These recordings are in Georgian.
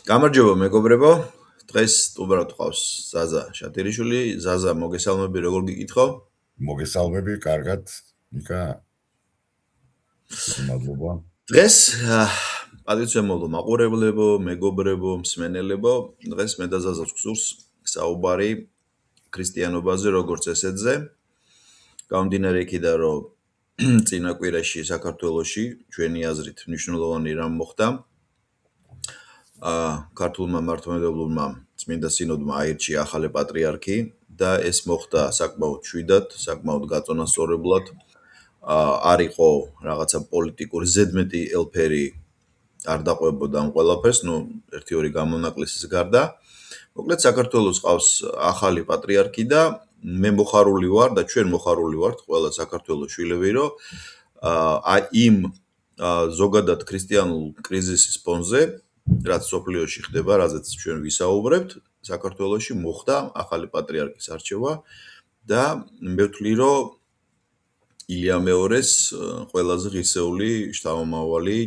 გამარჯობა მეგობრებო, დღეს სტუმრად ყავს ზაზა შატერიშვილი. ზაზა, მოგესალმები, როგორ გიკითხო? მოგესალმები, კარგად, ნიკა. მადლობა. დღეს პატივცემულო მაყურებლებო, მეგობრებო, მსმენელებო, დღეს მე და ზაზას გსურს საუბარი ქრისტიანობაზე, როგორც ესეთზე. გამომდინარე იქიდან, რომ წინა კვირაში საქართველოში ჩვენი აზრით მნიშვნელოვანი რამ მოხდა. ქართულმა მართლმადიდებლურმა წმინდა სინოდმა აირჩია ახალი პატრიარქი და ეს მოხდა საკმაოდ შვიდად, საკმაოდ გაწონასწორებლად. არ იყო რაღაცა პოლიტიკური ზედმეტი ელფერი არ დაყვებოდა ამ ყველაფერს, ერთი-ორი გამონაკლისის გარდა. მოკლედ საქართველოს ყავს ახალი პატრიარქი და მე მოხარული ვარ და ჩვენ მოხარული ვართ ყველა საქართველოს შვილები, რომ იმ ზოგადად ქრისტიანულ კრიზისის ფონზე, რაც სოფლიოში ხდება, რაზეც ჩვენ ვისაუბრებთ, საქართველოში მოხდა ახალი პატრიარქის არჩევა და მე ვთვლი, რომ ილია მეორეს ყველაზე ღირსეული შთამომავალი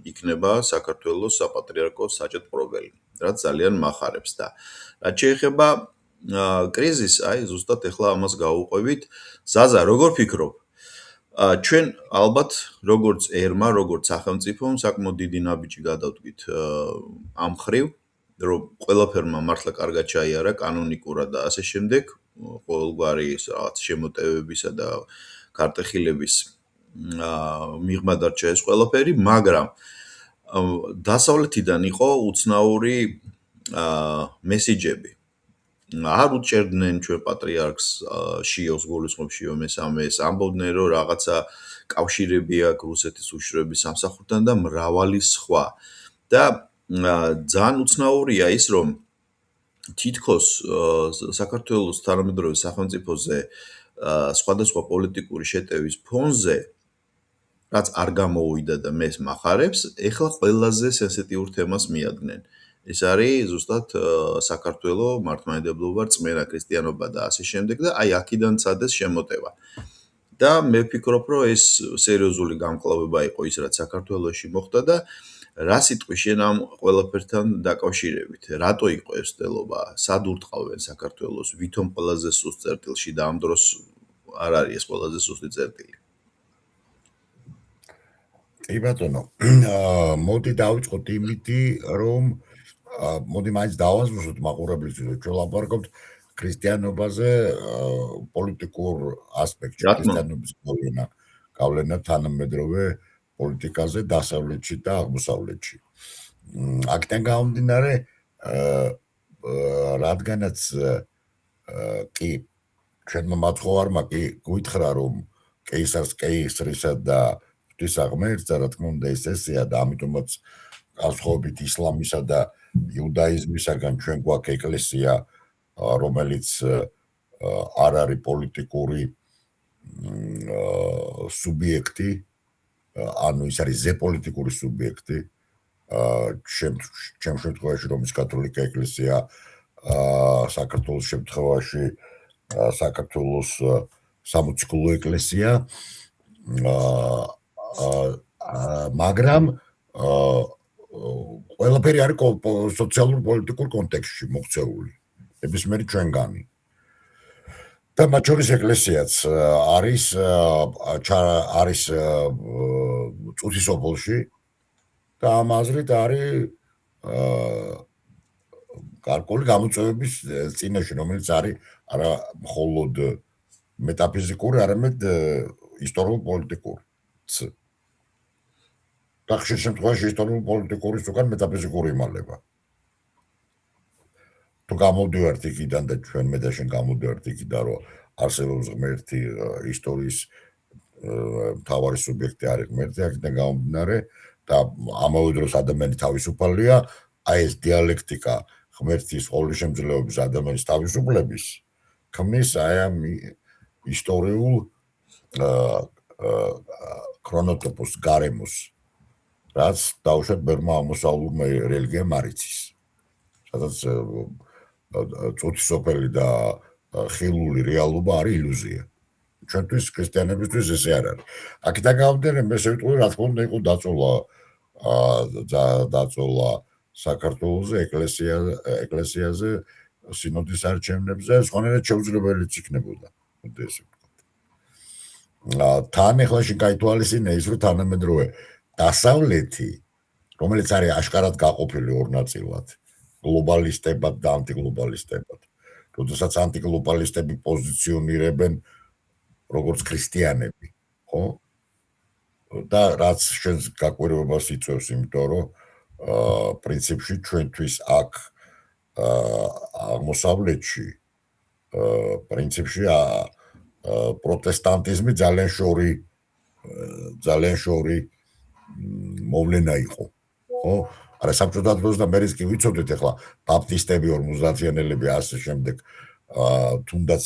იქნება საქართველოს საპატრიარქოს საჭედპრობელი, რაც ძალიან მახარებს და რაც შეეხება კრიზისს, ზუსტად ეხლა ამას გავუყვებით. ზაზა, როგორ ფიქრობ? ჩვენ ალბათ როგორც ერმა, როგორც სახელმწიფომ საკმაოდ დიდი ნაბიჯი გადავდგით ამ ხრივ, რომ ყველაფერმა მართლა კარგად ჩაიარა კანონიკურად და ასე შემდეგ, ყოველგვარი რაღაც შემოტევებისა და ქარტეხილების მიღმა დარჩა ეს ყველაფერი, მაგრამ დასავლეთიდან იყო უცნაური მესიჯები. არ უჭერდნენ ჩვენ პატრიარქს შიოს გულისხმობ შიო მესამეს, ამბობდნენ რომ რაღაცა კავშირები აქვს რუსეთის უშროების სამსახურთან და მრავალი სხვა. და ძალიან უცნაურია ის, რომ თითქოს საქართველოს თანამედროვე სახელმწიფოზე სხვადასხვა პოლიტიკური შეტევის ფონზე, რაც არ გამოუვიდა და მეს მახარებს, ეხლა ყველაზე სენსიტიურ თემას მიადგნენ. ეს არის ზუსტად საქართველოს მართლმადიდებლობა, რწმენა ქრისტიანობა და ასე შემდეგ და აქედან წადეს შემოტევა. და მე ვფიქრობ, რომ ეს სერიოზული გამკლავება იყო ის, რაც საქართველოში მოხდა და რა სიტყვი შენ ამ ყველაფერთან დაკავშირებით? რატო იყო ეს ცდელობა? სად ურტყავენ საქართველოს? ვითომ ყველაზე სუსტ წერტილში და ამ დროს არ არის ეს ყველაზე სუსტი წერტილი? კი ბატონო, მოდი დავიწყოთ იმითი, რომ მოდი მაინც დავაზუსტოთ მაყურებლისთვის, რომ ჩვენ ლაპარაკობთ ქრისტიანობაზე პოლიტიკურ ასპექტში, ქრისტიანობის გავლენა თანამედროვე პოლიტიკაზე დასავლეთში და აღმოსავლეთში. აქედან გამომდინარე, რადგანაც კი ჩვენმა მაცხოვარმა კი გვითხრა, რომ კეისარს კეისრისა და ღმერთს, რა თქმა უნდა, ეს ესეა და ამიტომაც განსხვავებით ისლამისა და იუდაიზმისაგან ჩვენ გვაქვს ეკლესია, რომელიც არ არის პოლიტიკური სუბიექტი, ანუ ის არის ზეპოლიტიკური სუბიექტი. ჩემ შემთხვევაში რომის კათოლიკე ეკლესია, საქართველოს შემთხვევაში საქართველოს სამოციქულო ეკლესია, მაგრამ ყველაფერი არის სოციალურ პოლიტიკურ კონტექსტში მოქცეული, ნებისმიერი ჩვენგანი. და მათ შორის ეკლესიაც არის წუთისოფლში და ამ აზრით არის გარკვეული გამოწვევების წინაშე, რომელიც არის არა მხოლოდ მეტაფიზიკური, არამედ ისტორიულ-პოლიტიკური. და ხშირ შემთხვევაში ისტორიულ-პოლიტიკურის უკან მეტაფიზიკური იმალება. თუ გამოდივართ იქიდან და ჩვენ მე და შენ გამოდივართ იქიდან, რომ არსებობს ღმერთი, ისტორიის მთავარი სუბიექტი არის ღმერთი, აქედან გამომდინარე და ამავე დროს ადამიანი თავისუფალია, ეს დიალექტიკა ღმერთის ყოვლისშემძლეობის ადამიანის თავისუფლების ქმნის ამ ისტორიულ ქრონოტოპოს გარემოს, რაც დაუშვათ ბერმა აღმოსავლურმა რელიგიამ არ იცის. სადაც წუთისოფელი და ხილული რეალობა არის ილუზია. ჩვენთვის ქრისტიანებისთვის ესე არ არის. აქედან გამომდინარე, მე შევიტყვი, რა თქმა უნდა, იყო დაწოლა საქართველოზე ეკლესიაზე სინოდის არჩევნებზე სხვანაირად შეუძლებელიც იქნებოდა. ესე თან ახლა შეგაითვალისწინე ის რომ თანამედროვე დასავლეთი რომელიც არის აშკარად გაყოფილი ორ ნაწილად გლობალისტებად და ანტიგლობალისტებად როდესაც ანტიგლობალისტები პოზიციონირებენ როგორც ქრისტიანები ხო და რაც შენს გაკვირვებას იწვევს იმიტომ რომ პრინციპში ჩვენთვის აქ აღმოსავლეთში პრინციპში პროტესტანტიზმი ძალიან შორი მოვლენა იყო ხო არა საბჭოთა დროს და მერეც კი ვიცოდეთ ახლა ბაპტისტები 50-იანელები ასე შემდეგ თუნდაც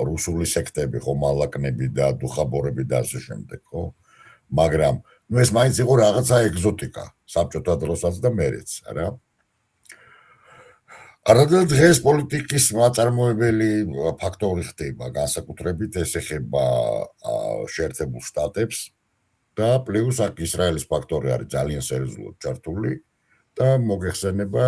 რუსული სექტები ხო მალაკნები და დუხაბორები და ასე შემდეგ ხო მაგრამ ნუ ეს მაინც იყო რაღაცა ეგზოტიკა საბჭოთა დროსაც და მერეც არა არადა დღეს პოლიტიკის მაწარმოებელი ფაქტორი ხდება განსაკუთრებით ეს ეხება შეერთებულ შტატებს და პლუს აქ ისრაელის ფაქტორი არის ძალიან სერიოზულად ჩართული და მოგეხსენება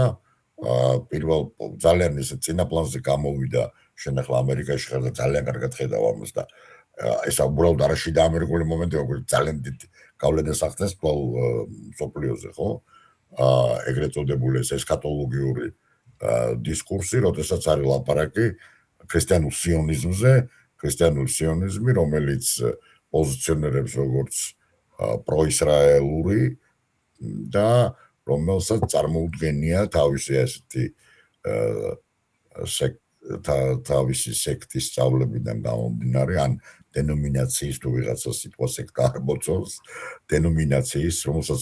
პირველ ძალიან ისე წინაპლანზე გამოვიდა შენ ახლა ამერიკაში ხარ და ძალიან კარგად ხედავ ამას და ეს უბრალოდ არა შიდა ამერიკული მომენტი როგორ ძალიან დიდ გავლენას ახდენს კვლავ სოფლიოზე ხო ეგრეთ წოდებული ეს ესქატოლოგიური დისკურსი როდესაც არის ლაპარაკი ქრისტიანულ სიონიზმი რომელიც პოზიციონირებს როგორც პროისრაელური და რომელსაც წარმოუდგენია თავისი ასეთი თავისი სექტის სწავლებიდან გამომდინარე ან დენომინაციის თუ ვიღაცა სიტყვა სექტა არ მოწონს დენომინაციის რომელსაც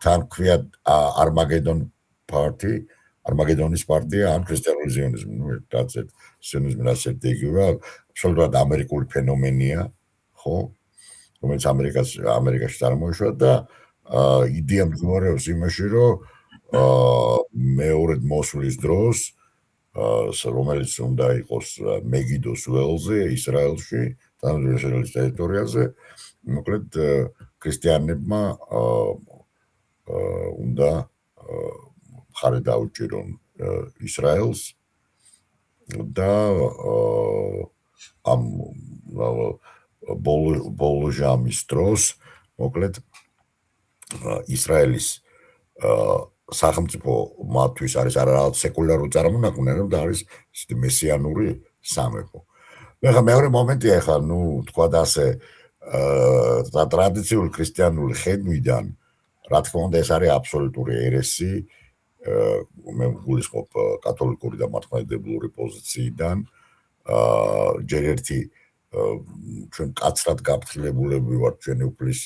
თან ქვია არმაგედონის პარტია ან ქრისტიანული ზიონიზმი ნუ რაც ზიონიზმი რაც იგივე აბსოლუტურად ამერიკული ფენომენია ხო რომელიც ამერიკაში წარმოიშვა და იდეა მდგომარეობს იმაში რომ მეორედ მოსვლის დროს რომელიც უნდა იყოს მეგიდოს ველზე ისრაელში თანამედროვე ტერიტორიაზე მოკლედ ქრისტიანებმა უნდა ხარი დაუჭირონ ისრაელს და ამ ბოლო ჟამის დროს მოკლედ ისრაელის სახელმწიფო მათთვის არის რაღაც სეკულარული წარმონაქმნი, რომ და არის ისეთი მესიანური სამეფო. ახლა მეორე მომენტია ახლა, ნუ თქვა და ასე ტრადიციული ქრისტიანული ხედვიდან, რა თქმა უნდა, ეს არის აბსოლუტური ერესი, მე გულისხმობ კათოლიკური და მართლმადიდებლური პოზიციიდან, ჯერ ერთი ჩვენ კაცრად გაფრთხილებულები ვართ ჩვენი უფლის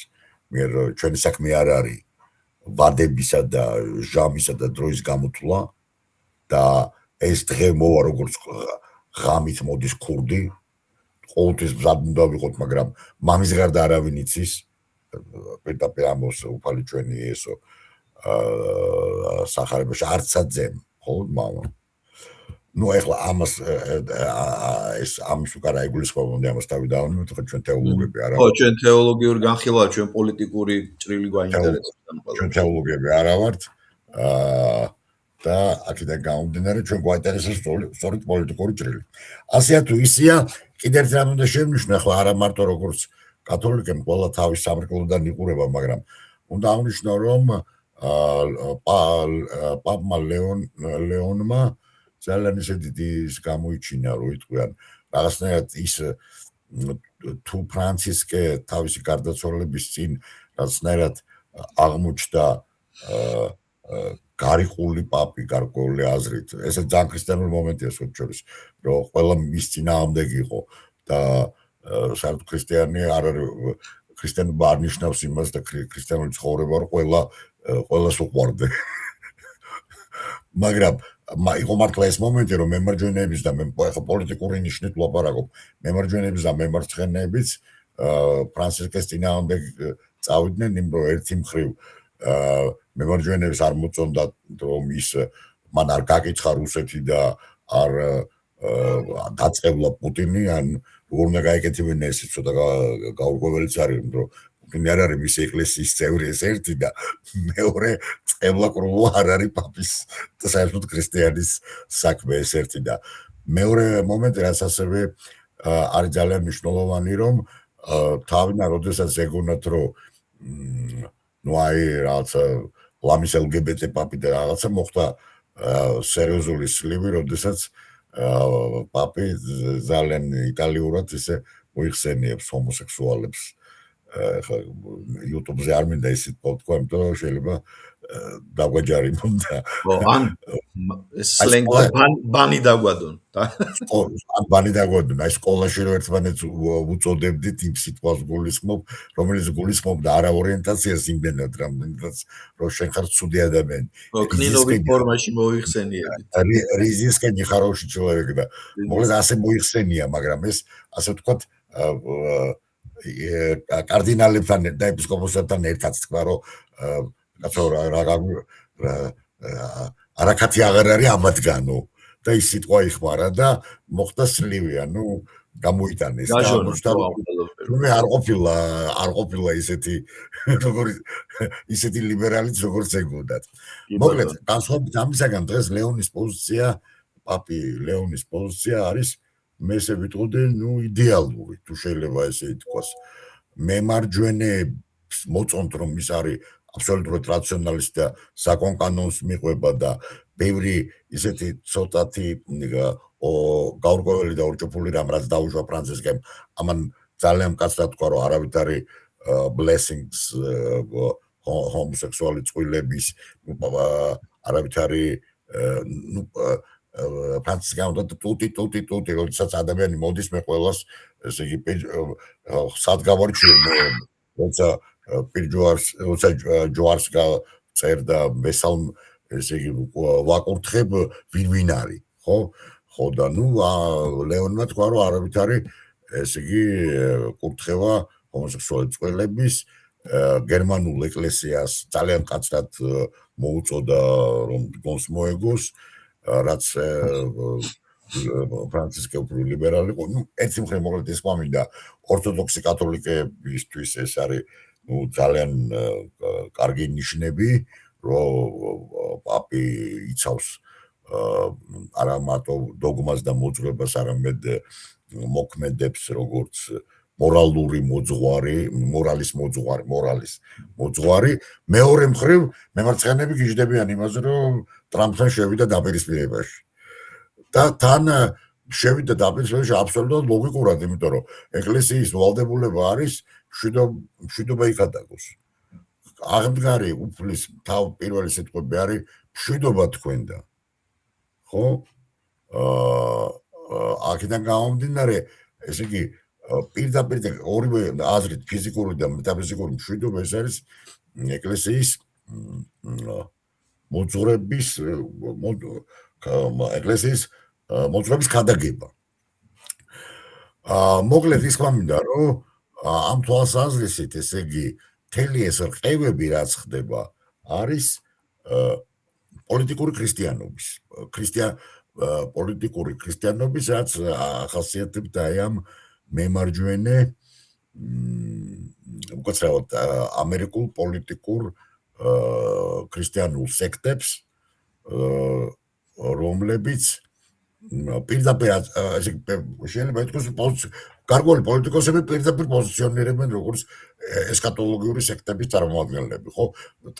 მიერ, ჩვენი საქმე არ არის ვადებისა და ჟამისა და დროის გამოთვლა და ეს დღე მოვა როგორც ღამით მოდის ქურდი ყოველთვის მზად უნდა ვიყოთ მაგრამ მამის გარდა არავინ იცის პირდაპირ ამბობს უფალი ჩვენი ესო სახარებაში არცაძემ ხო მამა ნუ ეხლა ამას ეს ამის უკარა ეგულისხმობამდე ამას თავი დავამატოთ ხო ჩვენ თეოლოგები არა ხო ჩვენ თეოლოგიური განხილვა ჩვენ პოლიტიკური ჭრილი გვაინტერესებს ჩვენ თეოლოგები არა ვართ და აქედან გამომდინარე ჩვენ გვაინტერესებს სწორედ პოლიტიკური ჭრილი ასეა თუ ისეა კიდევ ერთ რამ უნდა შევნიშნო ახლა არა მარტო როგორც კათოლიკემ ყველა თავის სამრეკლოდან იყურება მაგრამ უნდა აღნიშნო რომ პაპმა ლეონმა ძალიან ისეთი ის გამოიჩინა რომ იტყვიან რაღაცნაირად ის თუ ფრანცისკე თავისი გარდაცვალების წინ რაღაცნაირად აღმოჩნდა გარიყული პაპი გარკვეული აზრით ესე ძალიან ქრისტიანული მომენტია სულჩორის რომ ყველა მის წინააღმდეგ იყო და საერთოდ ქრისტიანი არ არის ქრისტიანობა არ ნიშნავს იმას და ქრისტიანული ცხოვრება რომ ყველას უყვარდა მაგრამ იყო მართლა ეს მომენტი რომ მემარჯვენეების და პოლიტიკური ნიშნით ვლაპარაკობ მემარჯვენეების და მემარცხენეების ფრანცისკეს წინააღმდეგ წავიდნენ იმ რომ ერთი მხრივ მემარჯვენეებს არ მოწონდა რომ ის მან არ გაკიცხა რუსეთი და არ დაწყებლა პუტინი ან როგორ უნდა გაეკეთებინა ეს ცოტა გაურკვეველიც არის რომ არ არის მისი ეკლესიის წევრი ეს ერთი და მეორე წყევლაკრულო არ არის პაპის და საერთოდ ქრისტიანის საქმე ეს ერთი და მეორე მომენტი რაც ასევე არის ძალიან მნიშვნელოვანი რომ თავიდან როდესაც ეგონათ რომ ну აი რაღაცა ლამის LGBT პაპი და რაღაცა მოხდა სერიოზული სლივი როდესაც პაპი ძალიან იტალიურად ისე მოიხსენიებს ჰომოსექსუალებს ხა YouTube-ზე არ მინდა ისეთ პოდკასტ იმიტომ რომ შეიძლება დაგვაჯარი მომდა ან ეს სლენგი ბანი დაგვადონ ბანი დაგვადონ აი სკოლაში რომ ერთმანეთს უწოდებდით იმ სიტყვას გულისხმობ რომელიც გულისხმობდა არა ორიენტაციას იმდენად რამდენადაც რომ შენ ხარ ცუდი ადამიანი კნინოვის ფორმაში მოიხსენიებით რიზისკენი хороший человек და მოგლეს ასე მოიხსენია მაგრამ ეს ასე ვთქვათ კარდინალებთან და ეპისკოპოსებთან ერთად თქვა რომ კაცო არაკათი აღარ არის ამათგანო და ის სიტყვა იხმარა და მოხდა სლივი ანუ გამოიტანეს და მე არ ყოფილა ისეთი ლიბერალიც როგორც ეგონდათ მოკლედ განსხვავებით ამისაგან დღეს ლეონის პოზიცია პაპი ლეონის პოზიცია არის მე ესე ვიტყოდი ნუ იდეალური თუ შეიძლება ესე ითქვას მემარჯვენეებს მოწონთ რომ ის არის აბსოლუტურად რაციონალისტი და საკონ კანონს მიყვება და ბევრი ისეთი ცოტათი გაურკვეველი და ორჭოფული რამ რაც დაუშვა ფრანცისკემ ამან ძალიან მკაცრად თქვა რომ არავითარი blessings ჰომოსექსუალი წყვილების არავითარი ნუ ფრანცისკემ და ტუტი როდესაც ადამიანი მოდის მე ყველას ესე იგი სადგავარჩი როცა ჯوارს წერდა მესალმ ესე იგი ვაკურთხებ ვინ არის ხო და ნუ ლეონმა თქვა რომ არავითარი ესე იგი კურთხევა ჰომოსექსუალი წყვილების გერმანულ ეკლესიას ძალიან მკაცრად მოუწოდა რომ გონს მოეგოს რაც ფრანცისკე უფრო ლიბერალი იყო ნუ ერთი მხრივ მოკლედ ის ყვამინდა ორთოდოქსი კათოლიკეებისთვის ეს არის ნუ ძალიან კარგი ნიშნები რომ პაპი იცავს არა მარტო დოგმას და მოძღვრებას არამედ მოქმედებს როგორც მორალური მოძღვარი მორალის მოძღვარი მეორე მხრივ მემარცხენეები გიждდებიან იმაზე რომ ტრამპთან შევიდა დაპირისპირებაში და თან შევიდა დაპირისპირებაში აბსოლუტურად ლოგიკურად იმიტომ რომ ეკლესიის ვალდებულება არის მშვიდობა იქადაგოს აღმდგარი უფლის თავ პირველი სიტყვები არის მშვიდობა თქვენდა ხო აქედან გამომდინარე ესე იგი პირდაპირ ორივე აზრით ფიზიკური და მეტაფიზიკური მშვიდობა ეს არის ეკლესიის მოძღვრების ეკლესიის მოძღვრების ქადაგება მოკლედ ის ყვამინდა რომ ამ თვალსაზრისით ესე იგი მთელი ეს რყევები რაც ხდება არის პოლიტიკური ქრისტიანობის რაც ახასიათებთ აი ამ მემარჯვენე უკაცრავად ამერიკულ პოლიტიკურ ქრისტიანულ სექტებს რომლებიც პირდაპირ შეიძლება ითქვას გარკვეული პოლიტიკოსები პირდაპირ პოზიციონირებენ როგორც ესკატოლოგიური სექტების წარმომადგენლები ხო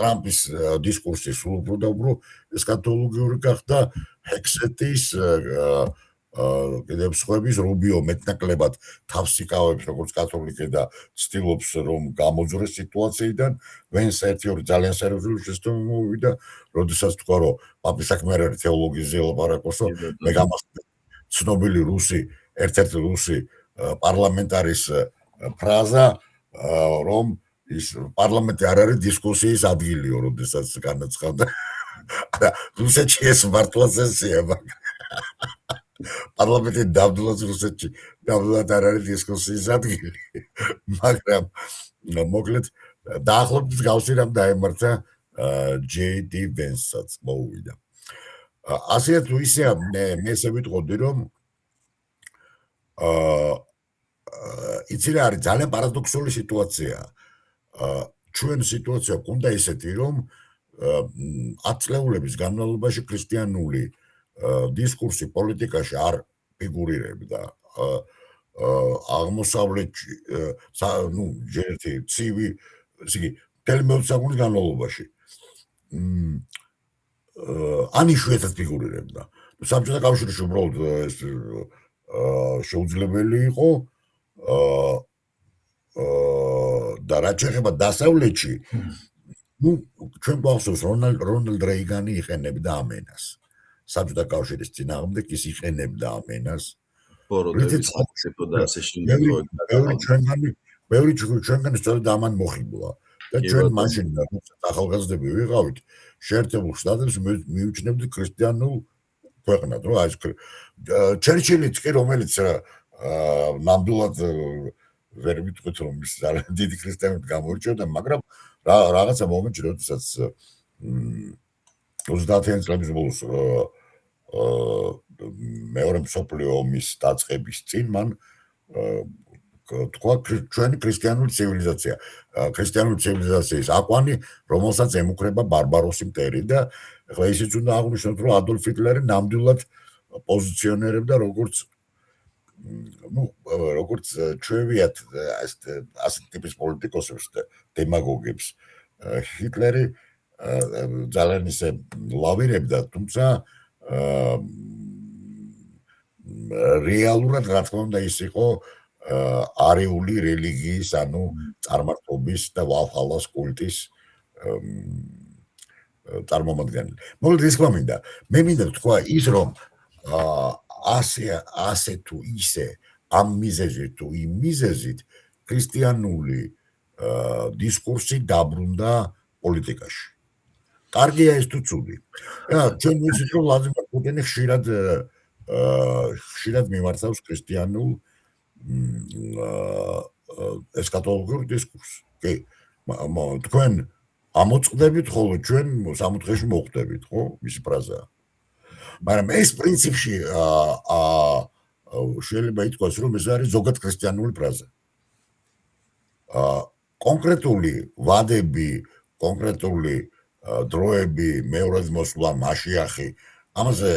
ტრამპის დისკურსი სულ უფრო და უფრო ესკატოლოგიური გახდა ჰექსეტის კიდევ სხვების რუბიო მეტნაკლებად თავს იკავებს როგორც კათოლიკე და ცდილობს რომ გამოძრეს სიტუაციიდან ვენს ერთი-ორი ძალიან სერიოზული შეცდომა მოვიდა როდესაც თქვა რომ პაპის საქმე არ არის თეოლოგიის ელაპარაკოსო მე გამახსენე ცნობილი ერთ-ერთი რუსი პარლამენტარის ფრაზა რომ ის პარლამენტი არ არის დისკუსიის ადგილიო როდესაც განაცხადა რუსეთში ეს მართლა წესია პარლამენტი დაბდულად რუსეთში დაბდულად არ არის დისკუსიის ადგილი მაგრამ მოკლედ დაახლოებით გავსი რამ დაემართა JD Vance-საც მოუვიდა ასე თუ ისე მე ესე ვიტყოდი რომ იცი რა არის ძალიან პარადოქსული სიტუაცია ჩვენ სიტუაცია გქონდა ისეთი, რომ 10 წლეულების განმავლობაში ქრისტიანული დისკურსი პოლიტიკაში არ ფიგურირებდა. აღმოსავლეთში ჯერეთი ცივი, ისე მთელი მეოცე საუკუნის განმავლობაში ან იშვიათად ფიგურირებდა. საბჭოთა კავშირში უბრალოდ ეს შეუძლებელი იყო და რაც შეეხება დასავლეთში, ჩვენ გვახსოვს რონალდ რეიგანი იყენებდა ამენას. საბჭოთა კავშირის წინააღმდეგ ის იყენებდა ამენას. ბევრი ჩვენგანი სწორედ ამან მოხიბლა და ჩვენ მაშინ ახალგაზრდები ვიყავით, შეერთებულ შტატებს მივიჩნევდით ქრისტიანულ ქვეყნად, რომ აი ჩერჩილიც კი, რომელიც ნამდვილად ვერ ვიტყვით, რომ ის ძალიან დიდი ქრისტიანობით გამოირჩეოდა, მაგრამ რაღაცა მომენტში, როდესაც 30-იანი წლების ბოლოს მეორე მსოფლიო ომის დაწყების წინ მან თქვა ჩვენი ქრისტიანული ცივილიზაცია, ქრისტიანული ცივილიზაციის აკვანი, რომელსაც ემუქრება ბარბაროსი მტერი და ახლა ისიც უნდა აღვნიშნოთ, რომ ადოლფ ჰიტლერი ნამდვილად პოზიციონერებდა როგორც ჩვევიათ ასეთ ტიპის პოლიტიკოსებს და დემაგოგებს. ჰიტლერი ძალიან ისე ლავირებდა, თუმცა რეალურად რა თქმა უნდა ის იყო არიული რელიგიის, ანუ წარმართობის და ვალჰალას კულტის წარმომადგენელი. მოგეთ ის გვამინდა. მე მინდა თქვა ის, რომ ასე თუ ისე ამ მიზეზით თუ იმ მიზეზით ქრისტიანული დისკურსი დაბრუნდა პოლიტიკაში. კარგია ეს თუ ცუდი. ჩვენ ვიცით, რომ ვლადიმერ პუტინი ხშირად მიმართავს ქრისტიანულ ესკატოლოგიურ დისკურსს. კი, თქვენ ამოწყდებით, ხოლო ჩვენ სამოთხეში მოხვდებით, ხო? მისი ფრაზაა. მაგრამ ეს პრინციპში შეიძლება ითქვას, რომ ეს არის ზოგად ქრისტიანული ფრაზა. კონკრეტული ვადები, კონკრეტული დროები, მეორად მოსვლა, მაშიახი, ამაზე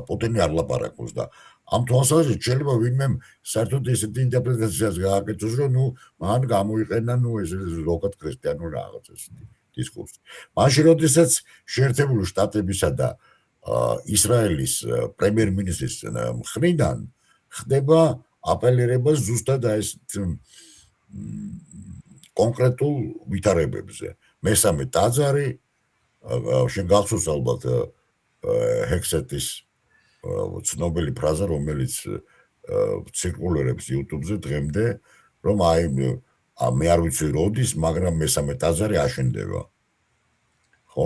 პუტინი არ ლაპარაკობს და ამ თვალსაზრისით შეიძლება ვინმე საერთოდ ესეთი ინტერპრეტაციას გააკეთოს, რომ მან გამოიყენა ეს ზოგად ქრისტიანული რაღაც დისკურსი. მაშინ, როდესაც შეერთებული შტატებისა და ისრაელის პრემიერ-მინისტრის მხრიდან ხდება აპელირება ზუსტად ეს კონკრეტულ ვითარებებზე. მესამე ტაძარი, შენ გახსოვს ალბათ ჰექსეტის ცნობილი ფრაზა, რომელიც ცირკულირებს YouTube-ზე დღემდე, რომ მე არ ვიცი როდის, მაგრამ მესამე ტაძარი აშენდება. ხო?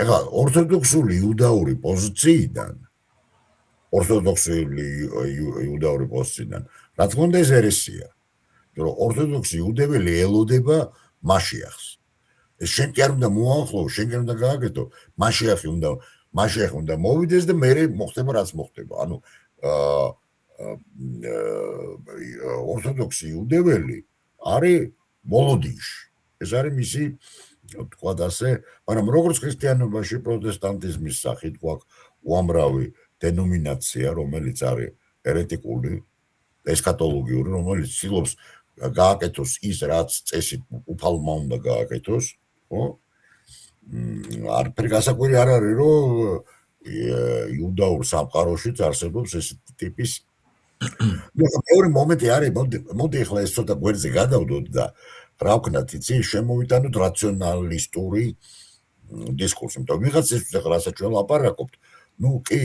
ეხლა ორთოდოქსული იუდაური პოზიციიდან, რა თქმა უნდა ეს ერესია. რომ ორთოდოქსი იუდეველი ელოდება მაშიახს. შენ კი არ უნდა მოახლოვო, შენ კი არ უნდა გააკეთო, მაშიახი უნდა მოვიდეს და მერე მოხდება რაც მოხდება. ანუ ორთოდოქსი იუდეველი არის მოლოდინში. ეს არის მისი თქვათ ასე, მაგრამ როგორც ქრისტიანობაში პროტესტანტიზმის სახით გვაქვს უამრავი დენომინაცია, რომელიც არის ერეტიკული, ესკატოლოგიური, რომელიც ცდილობს გააკეთოს ის, რაც წესით უფალმა უნდა გააკეთოს, ხო? არაფერი გასაკვირი არ არის, რომ იუდაურ სამყაროშიც არსებობს ესეთი ტიპის. მეორე მომენტი არის, მოდი ახლა ეს ცოტა გვერდზე გადავდოთ და რა ვქნათ, იცი, შემოვიტანოთ რაციონალისტური დისკურსი. იმიტომ ვიღაც ის რასაც ჩვენ ლაპარაკობთ, კი,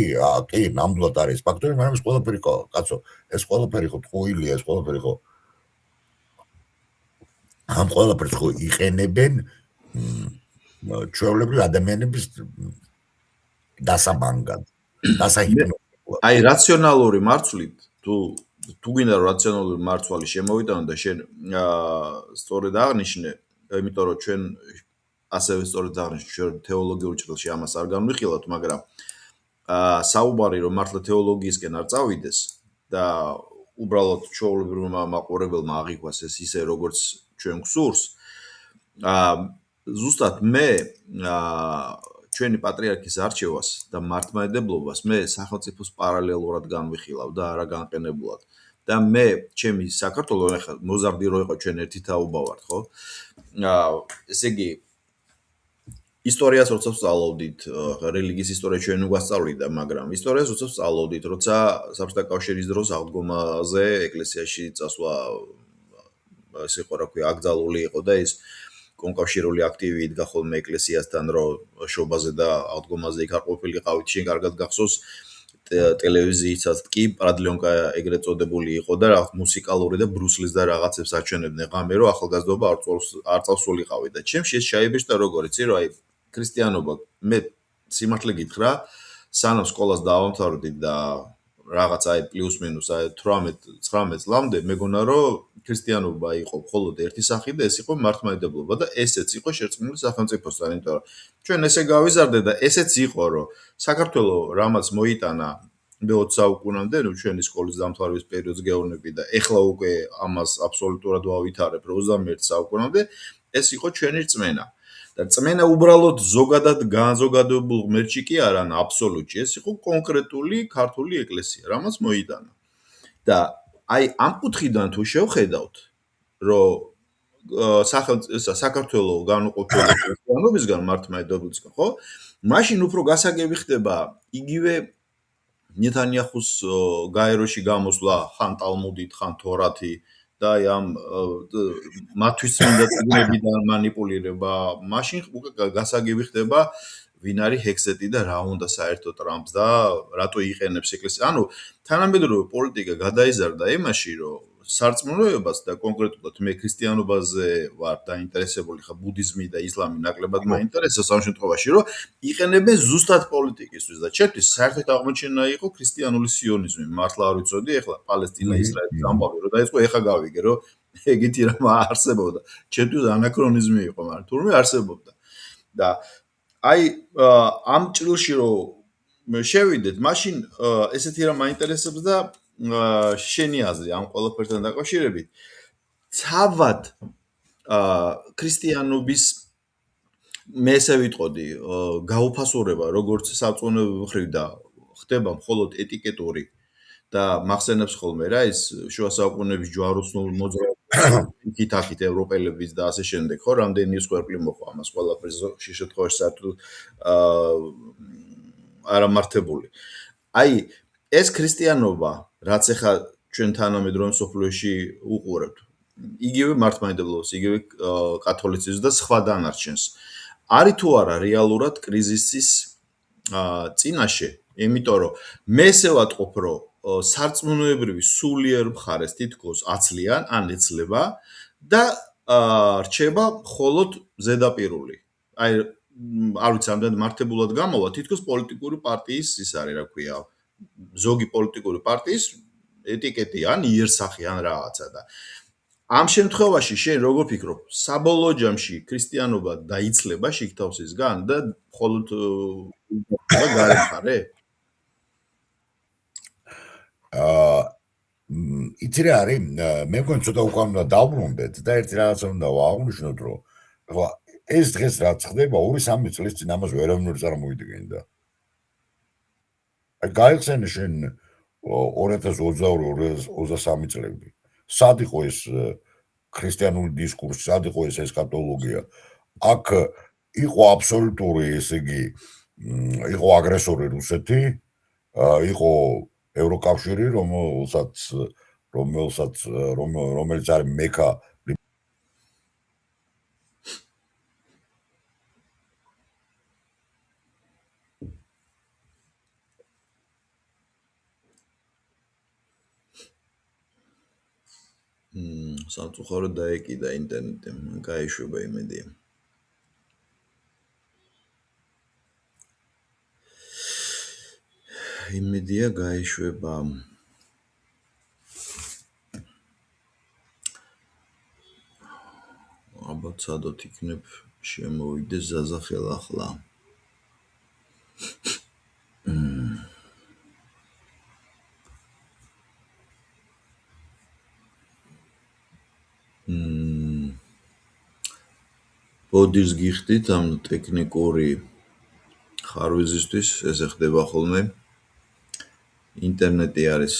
ნამდვილად არის ფაქტორი, მაგრამ ეს ყველაფერი ხო, კაცო, ეს ყველაფერი ხო ტყუილია, ეს ყველაფერი ხო ამ ყველაფერს ხო იყენებენ ჩვეულებრივი ადამიანების დასაბანგად, დასაჰიპნოზებლად. აი რაციონალური მარცვლით თუ გინდა რაციონალური მარცვალი შემოვიტანო და შენ სწორედ აღნიშნე, იმიტომ რომ ჩვენ ასევე სწორედ აღნიშნე, ჩვენ თეოლოგიურ ჭრილში ამას არ განვიხილავთ, მაგრამ საუბარი რომ მართლა თეოლოგიისკენ არ წავიდეს და უბრალოდ ჩვეულებრივმა მაყურებელმა აღიქვას ეს ისე როგორც ჩვენ გვსურს. ზუსტად მე ჩვენი პატრიარქის არჩევას და მართლმადიდებლობას მე სახელმწიფოს პარალელურად განვიხილავ და არა განყენებულად. და მე ჩემი საქართველო ახლა მოზარდი რო იყო ჩვენ ერთი თაობა ვართ, ხო? ესე იგი ისტორიას როცა ვსწავლობდით, რელიგიის ისტორია ჩვენ გვასწავლიდა, მაგრამ ისტორიას როცა ვსწავლობდით, როცა საბჭოთა კავშირის დროს აღდგომაზე ეკლესიაში წასვლა ესე ხო რა ქვია, აკრძალული იყო და ის კონკავშირული აქტივი იდგა ხოლმე ეკლესიასთან, რომ შობაზე და აღდგომაზე იქ არ ყოფილიყავით, შენ კარგად გახსოვს ტელევიზიითაც კი პრადლიონკა ეგრეთ წოდებული იყო და რაღაც მუსიკალური და ბრუსლის და რაღაცებს აჩვენებდნენ ღამე, რომ ახალგაზრდობა არ წავსულიყავი და ჩემში ეს ჩაიბეჭდა როგორ იცი, რომ აი ქრისტიანობა მე სიმართლე გითხრა, სანამ სკოლას დავამთავრდი და რაღაც აი პლუს მინუს აი 18-19 წლამდე მეგონა რომ ქრისტიანობა იყო მხოლოდ ერთი სახი და ეს იყო მართლმადიდებლობა და ესეც იყო შერწყმული სახელმწიფოსთან, იმიტომ რომ ჩვენ ესე გავიზარდე და ესეც იყო რომ საქართველოს რამაც მოიტანა მე-20 საუკუნამდე, ნუ ჩვენი სკოლის დამთავრების პერიოდს გეუბნები და ეხლა უკვე ამას აბსოლუტურად ვავითარებ 21 საუკუნამდე, ეს იყო ჩვენი რწმენა. და რწმენა უბრალოდ ზოგადად განზოგადებულ ღმერთში კი არა, ან აბსოლუტში, ეს იყო კონკრეტული ქართული ეკლესია, რამაც მოიტანა. და აი ამ კუთხიდან თუ შევხედავთ, რომ საქართველოს განუყოფელი ქრისტიანობისგან მართლმადიდებლობისგან, ხო? მაშინ უფრო გასაგები ხდება იგივე ნეთანიაჰუს გაეროში გამოსვლა ხან ტალმუდით, ხან თორათი და აი ამ მათთვის წმინდა წიგნებიდან манипуლირება, მაშინ უკვე გასაგები ხდება ვინ არის ჰექსეტი და რა უნდა საერთოდ ტრამპს და რატო იყენებს ეკლესია. ანუ თანამედროვე პოლიტიკა გადაიზარდა იმაში, რომ სარწმუნოებას და კონკრეტულად მე ქრისტიანობაზე ვარ დაინტერესებული, ხა ბუდიზმი და ისლამი ნაკლებად მაინტერესებს ამ შემთხვევაში, რომ იყენებენ ზუსტად პოლიტიკისთვის და ჩემთვის საერთოდ აღმოჩენა იყო ქრისტიანული სიონიზმი. მართლა არ ვიცოდი, ეხლა პალესტინა ისრაელის ამბავი რომ დაიწყო, ეხლა გავიგე, რომ ეგეთი რამ არსებობდა. ჩემთვის ანაქრონიზმი იყო, მაგრამ თურმე არსებობდა. და აი ამ ჭრილში რომ შევიდეთ, მაშინ ესეთი რამ მაინტერესებს და შენი აზრი ამ ყველაფერთან დაკავშირებით. თავად ქრისტიანობის მე ესე ვიტყოდი, გაუფასურება როგორც სარწმუნოების მხრივ და ხდება მხოლოდ ეტიკეტური და მახსენებს ხოლმე რა ის შუა საუკუნეების ჯვაროსნულ მოძრაობას იქით-აქით ევროპელების და ასე შემდეგ, ხო, რამდენი სკვერპლი მოყვა ამას ყველაფერს შე შემთხვევაში საერთოდ არამართებული. აი ეს ქრისტიანობა, რაც ახლა ჩვენ თანამედროვე მსოფლიოში უყურებთ, იგივე მართლმადიდებლობას, იგივე კათოლიციზმს და სხვა დანარჩენს. არის თუ არა რეალურად კრიზისის წინაშე, იმიტომ რომ მე ესე ვატყობ, რომ სარწმუნოებრივი სულიერ მხარეს თითქოს აცლიან, ან ეცლება და რჩება მხოლოდ ზედაპირული. აი არ ვიცი, ამდენ მართებულად გამოვა, თითქოს პოლიტიკური პარტიის ის არის, რა ქვია, ზოგი პოლიტიკური პარტიის ეტიკეტი ან იერსახე ან რაღაცა და ამ შემთხვევაში შენ როგორ ფიქრობ, საბოლოო ჯამში ქრისტიანობა დაიცლება შიგთავსისგან და მხოლოდ გარემხარე? იცი რა არის, მე მგონი ცოტა უკან უნდა დავბრუნდეთ და ერთი რაღაცა უნდა ვაღვნიშნოთ, რომ ხო ეს დღეს რაც ხდება 2-3 წლის წინ ამას ვერავინ არ წარმოიდგენდა. აი გაიხსენე შენ 2022-2023 წლები. სად იყო ეს ქრისტიანული დისკურსი, სად იყო ეს ესქატოლოგია? აქ იყო აბსოლუტური, ესე იგი, იყო აგრესორი რუსეთი, იყო ევროკავშირი, რომელიც არის მექა სამწუხაროდ დაეკიდა ინტერნეტი, გაეშვება იმედია. იმედია გაეშვება. ალბათ სადოთ იქნებ შემოვიდეს ზაზა ხელახლა. ბოდიშს გიხდით ამ ტექნიკური ხარვიზისთვის, ესე ხდება ხოლმე. ინტერნეტი არის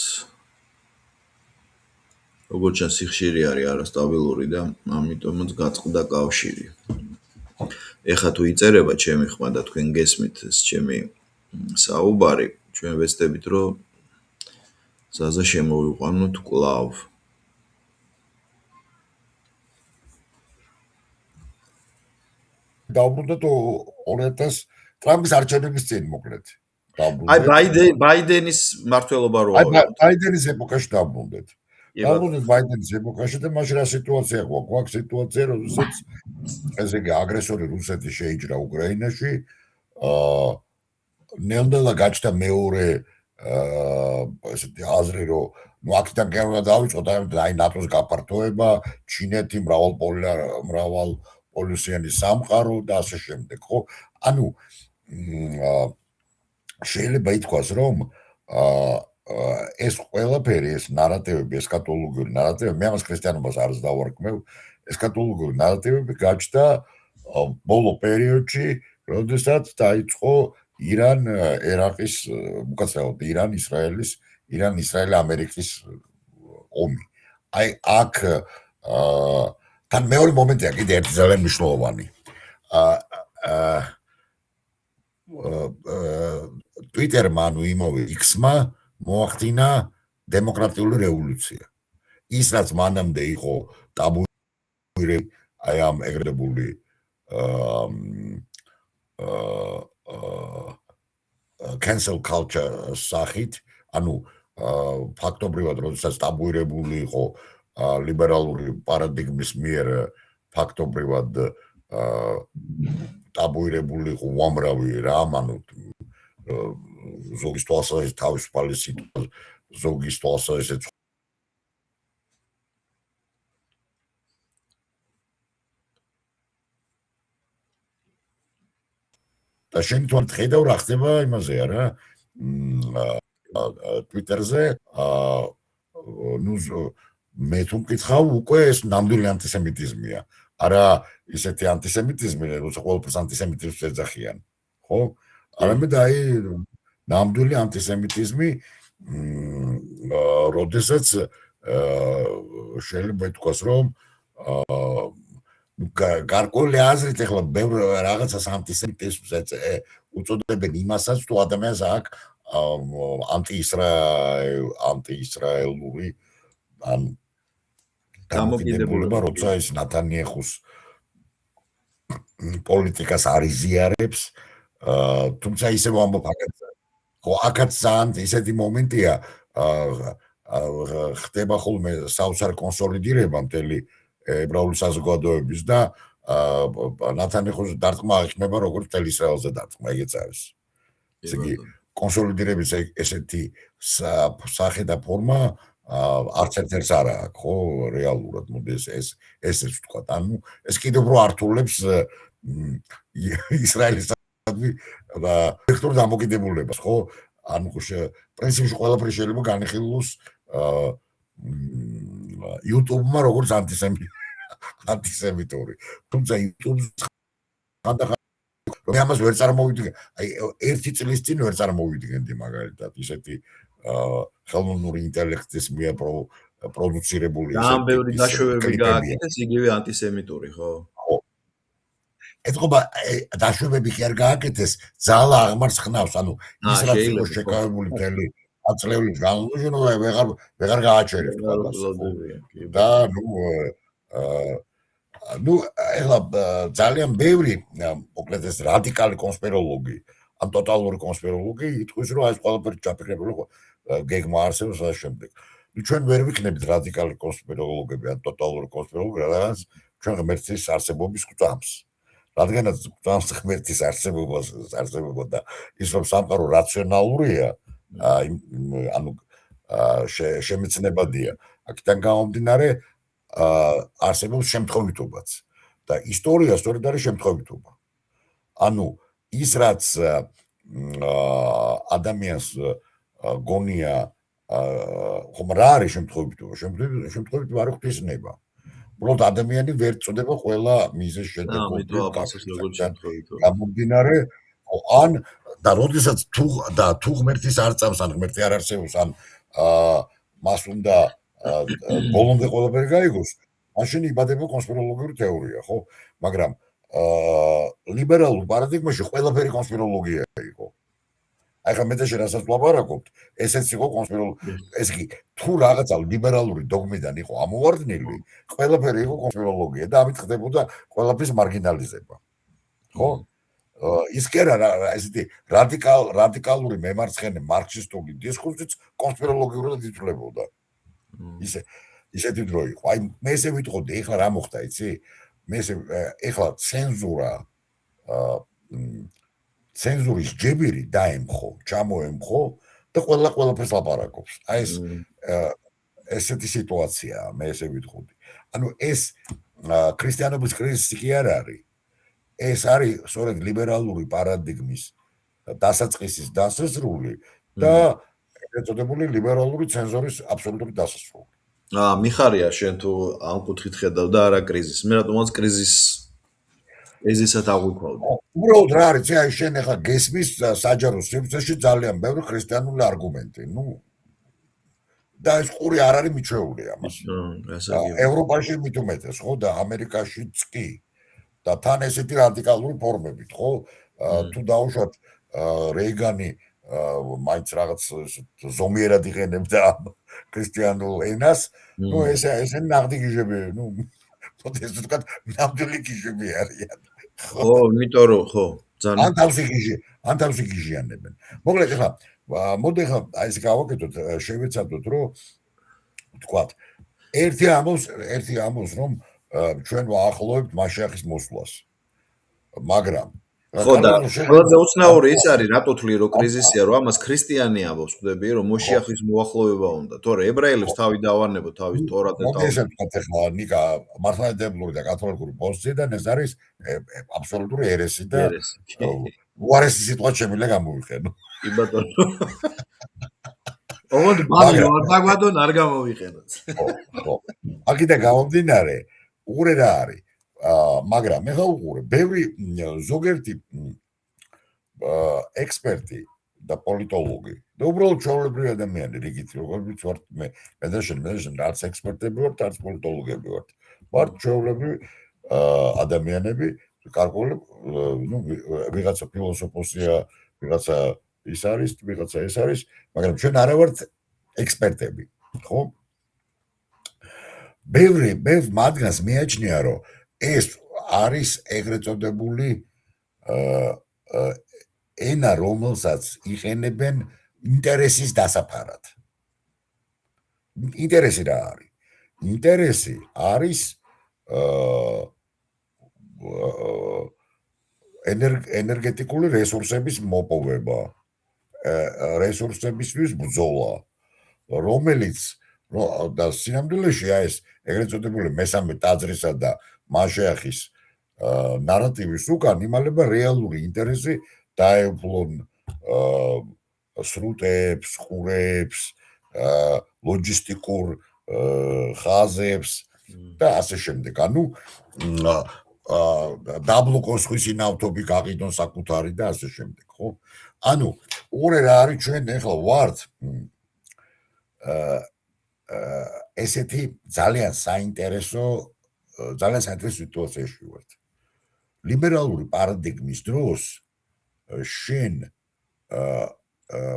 როგორც ჩანს სიხშირე არის არასტაბილური და ამიტომაც გაწყდა კავშირი. ეხლა თუ იწერება ჩემი ხმა და თქვენ გესმით ეს ჩემი საუბარი, ჩვენ ვეცდებით რომ ზაზა შემოვიყვანოთ კვლავ. დაუბრუნდა თუ 2000 ტრამპის არჩევნების წინ მოკლედ. აი ბაიდენის მმართველობა რო აი ბაიდენის ეპოქაში დაუბრუნდეთ. დაუბრუნდეთ ბაიდენის ეპოქაში და მაშინ რა სიტუაცია გვაქვს სიტუაცია, როდესაც ესე იგი აგრესორი რუსეთი შეიჭრა უკრაინაში, ნელ-ნელა გაჩნდა მეორე ესეთი აზრი, რომ ნუ აქედან კი უნდა დავიწყოთ, აი ნატოს გაფართოება, ჩინეთი მრავალპოლუსიანი სამყარო და ასე შემდეგ, ხო? ანუ შეიძლება ითქვას, რომ ეს ყველაფერი, ეს ნარატივები, ესქატოლოგიური ნარატივები, მე ამას ქრისტიანობას არ დავარქმევ, ესქატოლოგიური ნარატივები გაჩნდა ბოლო პერიოდში, როდესაც დაიწყო ირან-ერაყის, უკაცრავად ირან-ისრაელ-ამერიკის ომი. აი აქ თან მეორე მომენტია კიდე ერთი ძალიან მნიშვნელოვანი. ტვიტერმა, ანუ იმავე X-მა მოახდინა დემოკრატიული რევოლუცია. ის რაც მანამდე იყო ტაბუირე, აი ამ ეგრედებული cancel culture სახით, ანუ ფაქტობრივად როდესაც ტაბუირებული იყო ლიბერალური პარადიგმის მიერ ფაქტობრივად ტაბუირებული იყო უამრავი რამ, ანუ ზოგის თვალსაზრისით თავისუფალი სიტყვა, ზოგის თვალსაზრისით და შენ თვითონ ხედავ რა ხდება იმაზე არა ტვიტერზე ნუ მე თუ მკითხავ უკვე ეს ნამდვილი ანტისემიტიზმია არა ისეთი ანტისემიტიზმი როცა ყველაფერს ანტისემიტიზმს ეძახიან ხო არამედ აი ნამდვილი ანტისემიტიზმი როდესაც შეიძლება ითქვას რომ გარკვეული აზრით ეხლა ბევრ რაღაცას ანტისემიტიზმს უწოდებენ იმასაც თუ ადამიანს აქვს ანტიისრაელური ან დამოკიდებულება როცა ის ნათანიეხუს პოლიტიკას არ იზიარებს თუმცა ისევ ამბობ აქაც ძალიან ისეთი მომენტია ხდება ხოლმე საოცარ კონსოლიდირება მთელი ებრაული საზოგადოების და ნათანიეხუს დარტყმა იქნება როგორც მთელ ისრაელზე დარტყმა ეგეც არის ესე იგი კონსოლიდირების ესეთი სახე და ფორმა არც ერთ-ერთს არ აქვს ხო რეალურად მოდი ეს ვთქვა ანუ ეს კიდევ უფრო ართულებს ისრაელისადმი ვექტორ დამოკიდებულებას ხო ანუ პრინციპში ყველაფერი შეიძლება განიხილოს YouTube-მა როგორც ანტისემიტური თუმცა YouTube-ს მე ამას ვერ წარმოვიდგენ აი ერთი წლის წინ ვერ წარმოვიდგენდი მაგალითად ისეთი ხელოვნური ინტელექტის მიერ პროდუცირებული ძალიან ბევრი დაშვებები გააკეთეს იგივე ანტისემიტური ხო ეთქობა დაშვებები კი არ გააკეთეს ძალა აღმარს ხნავს ანუ ის რაც იყო შეკავებული მთელი აწლეული განმჟნოვე ვეღარ გააჩერებს და ნუ ეხლა ძალიან ბევრი მოკლედ ეს რადიკალი კონსპიროლოგი ან ტოტალური კონსპიროლოგი იტყვის რომ ეს ყველაფერი ჩაფიქრებული გეგმა არსებობს და შემდეგ ნუ ჩვენ ვერ ვიქნებით რადიკალი კონსპიროლოგები ან ტოტალური კონსპიროლოგი რადგანაც ჩვენ ღმერთის არსებობის გვწამს რადგანაც გვწამს ღმერთის არსებობა და ის რომ სამყარო რაციონალურია ანუ შემეცნებადია აქედან გამომდინარე არსებობს შემთხვევითობაც და ისტორია სწორედ არის შემთხვევითობა ანუ ის რაც ადამიანს გონია ხომ რა არის შემთხვევითობა შემთხვევითობა არის ღვთისნება უბრალოდ ადამიანი ვერ წოდება ყველა მიზეს ამიტომ შედეგობრივ აბასოს როგორც კავშირთან შემთხვევით. გამომდინარე ან და როდესაც თუ ღმერთის არ წამს ან ღმერთი არ არსებობს ან მას უნდა ბოლომდე ყველაფერი გაიგოს, მაშინ იბადება კონსპიროლოგიური თეორია, ხო? მაგრამ ლიბერალურ პარადიგმაში ყველაფერი კონსპიროლოგია იყო. აი ხა მე და შენ რასაც ვლაპარაკობთ, ესეც იყო ეს კი თუ რაღაცა ლიბერალური დოგმიდან იყო ამოვარდნილი, ყველაფერი იყო კონსპიროლოგია და ამით ხდებოდა ყველაფრის მარგინალიზება. ხო? ის კი არა ესეთი რადიკალური მემარცხენე მარქსისტული დისკურსიც კონსპიროლოგიურად ითვლებოდა. ისეთი დრო იყო. აი მე ესე ვიტყოდი, ეხლა რა მოხდა, იცი? მე ესე ეხლა ცენზურის ჯებირი დაემხო, ჩამოემხო და ყველაფერს ლაპარაკობს. აი ეს ესეთი სიტუაციაა, მე ესე ვიტყოდი. ანუ ეს ქრისტიანობის კრიზისი კი არ არის. ეს არის სწორედ ლიბერალური პარადიგმის დასაწყისის დასასრული და ეგრეთ წოდებული ლიბერალური ცენზორის აბსოლუტური დასასრული. მიხარია შენ თუ ამ კუთხით ხედავ და არა კრიზისს. მე რატომაც კრიზისად აღვიქვავდი. უბრალოდ რა არის, აი შენ ახლა გესმის საჯარო სივრცეში ძალიან ბევრი ქრისტიანული არგუმენტი. და ეს ყური არ არის მიჩვეული ამას. ევროპაში მით უმეტეს, ხო და ამერიკაშიც კი. და თან ესეთი რადიკალური ფორმებით, ხო? თუ დაუშვათ რეიგანი მაინც რაღაც ზომიერად იყენებდა ქრისტიანულ ენას, ესე ნაღდი გიჟები, ეს ვთქვათ, ნამდვილი გიჟები არიან. ხო, იმიტომ რომ ხო, ძალიან ან თავში გიჟიანებენ. მოკლედ ახლა, მოდი ახლა აი ეს გავაკეთოთ, შევეცადოთ, რომ ვთქვათ, ერთი ამბობს, რომ ჩვენ ვაახლოვებთ მაშიახის მოსვლას. მაგრამ ხო და ყველაზე უცნაური ის არის, რატო თვლი რომ კრიზისია, რომ ამას ქრისტიანი ამბობს, ხვდები, რომ მოშიახის მოახლოვება უნდა. თორე ებრაელებს თავი დავარნებო, თავის ტორა და თავი. ესე ვთქვათ ახლა ნიკა მართლმადიდებლური და კათოლიკური პოზიციიდან ეს არის აბსოლუტური ერესი და უარესი სიტყვა შემიძლია გამოვიყენო. კი ბატონო. ოღონდ ბალი არ დაგვადონ არ გამოვიყენოთ. ხო. აქედან გამომდინარე უყურე რა არის. მაგრამ მე ხაუყურე, ბევრი ზოგერთი ექსპერტი და პოლიტოლოგი და უბრალოდ ჩვეულებრივი ადამიანი, რიგით როგორც ვართ მე და შენ არც ექსპერტები ვართ, არც პოლიტოლოგები ვართ. ვართ ჩვეულებრივი ადამიანები, კარგული, ვიღაცა ფილოსოფოსია, ვიღაცა ის არის, ვიღაცა ეს არის, მაგრამ ჩვენ არა ვართ ექსპერტები, ხო? ბევრი მათგანს მეაჩნია, რომ ეს არის ეგრეთ წოდებული ენა, რომელსაც იყენებენ ინტერესის დასაფარად. ინტერესი რა არის? ინტერესი არის ენერგეტიკული რესურსების მოპოვება, რესურსებისთვის ბრძოლა, რომელიც და სინამდვილეში ეს ეგრეთ წოდებული მესამე ტაძრისა და მაშიახის ნარატივის უკან იმალება რეალური ინტერესი დაეუფლონ სრუტეებს, ყურეებს, ლოჯისტიკურ ხაზებს და ასე შემდეგ. ანუ დაბლოკოს ხვის ნავთობი გაყიდონ საკუთარი და ასე შემდეგ, ხო? ანუ უყურე რა არის, ჩვენ ახლა ვართ ესეთი ძალიან საინტერესო სიტუაციაში ვართ. ლიბერალური პარადიგმის დროს შენ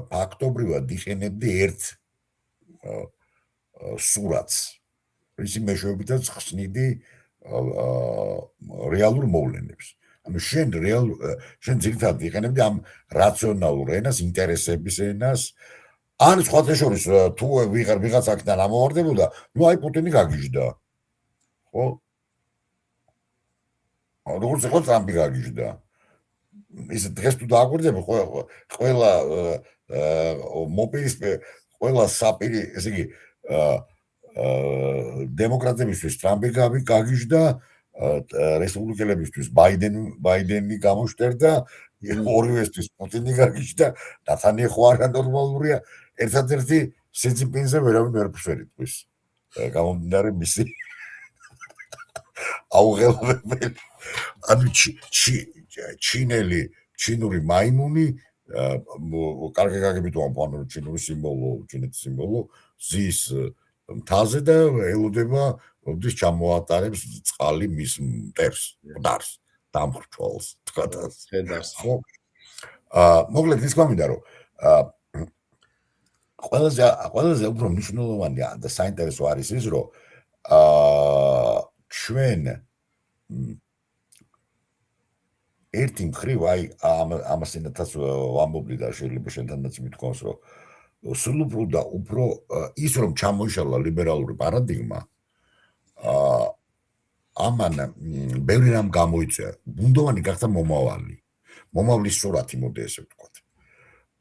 ფაქტობრივად იყენებდი ერთ სურათს, ისი მეშვეობითაც ხსნიდი რეალურ მოვლენებს. ანუ შენ ძირითადად იყენებდი ამ რაციონალურ ენას, ინტერესების ენას, ან სხვათა შორის თუ ვიღაც აქედან ამოვარდებოდა, აი პუტინი გაგიჟდა. ხო? როგორც ახლა ტრამპი გაგიჟდა. ის დღეს თუ დააკვირდება ყველა ყველა საპირი, ესე იგი დემოკრატებისთვის ტრამპი გაგიჟდა, რესპუბლიკელებისთვის ბაიდენი გამოშტერდა, ორივესთვის პუტინი გაგიჟდა, ნათანიახო არანორმალურია, ერთადერთი სი ძინპინზე ვერავინ ვერ ფსვერიტყვის. გამომდინარე მისი აუღელებელი ანუ ჩინური მაიმუნი კარგი გაგებით ვამბობ ჩინური სიმბოლო ჩინეთის სიმბოლო ზის მთაზე და ელოდება როდის ჩამოატარებს წყალი მის მტერს მყდარს დამხრჩოლს თქვათ ხო მოკლედ ის გვამინდა რომ ყველაზე უფრო მნიშვნელოვანია და საინტერესო არის ის რომ ჩვენ ერთი მხრივ აი ამასინათაც ვამბობდი და შეიძლება შენთანაც მithქვას რომ სულ უფრო ის რომ ჩამოიშალა ლიბერალური პარადიგმა ამან ბევრი რამ გამოიწვია ბუნდოვანი გახდა მომავლის სურათი მოდი ესე ვთქვათ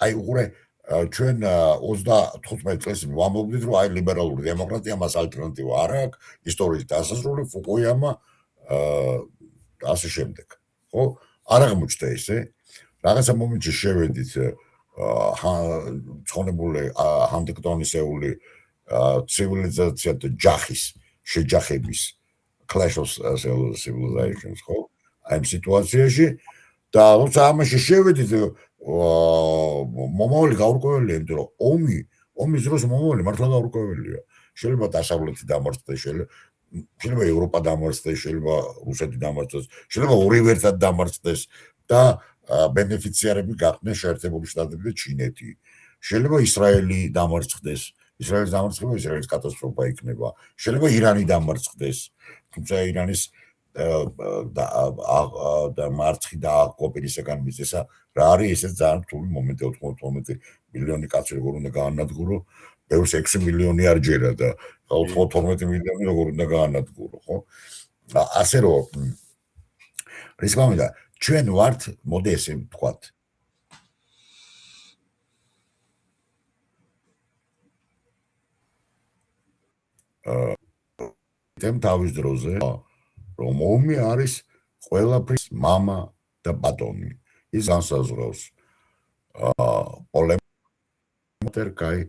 აი უყურე ჩვენ 35 წელს ვამბობდით რომ აი ლიბერალური დემოკრატია მას ალტერნატივა არ აქვს ისტორიის დასასრული ფუკუიამა ასე შემდეგ ხო არ აღმოჩნდა ესე რაღაცა მომენტში შევედით ცხონებული ჰანდიქტონისეული ცივილიზაცია და ჯახის შეჯახების clash of civilizations ხო აი ამ სიტუაციაში და როცა ამაში შევედით მომავალი გაურკვეველია იმიტომ რომ ომის დროს მომავალი მართლა გაურკვეველია შეიძლება დასავლეთი დამარცხდეს შეიძლება ევროპა დამარცხდეს შეიძლება რუსეთი დამარცხდეს შეიძლება ორივე ერთად დამარცხდეს და ბენეფიციარები გახდნენ შეერთებული შტატები და ჩინეთი შეიძლება ისრაელი დამარცხდეს ისრაელის დამარცხება ისრაელის კატასტროფა იქნება შეიძლება ირანი დამარცხდეს თუმცა ირანის და მარცხი და კოპირისგან მიწესა რა არის ესეც ძალიან რთული მომენტი 12 მილიონი კაცი როგორ უნდა გაანადგურო ბევრს 6 მილიონი არ ჯერა და 12 მილიონი როგორ უნდა გაანადგურო ხო ასე რომ რის გამოდა ჩვენ ვართ მოდი ესე ვთქვათ თემ თავის დროზე რომ ომი არის ყველაფრის мама და ბატონი ის განსაზღვრავს პოლემოტერკაი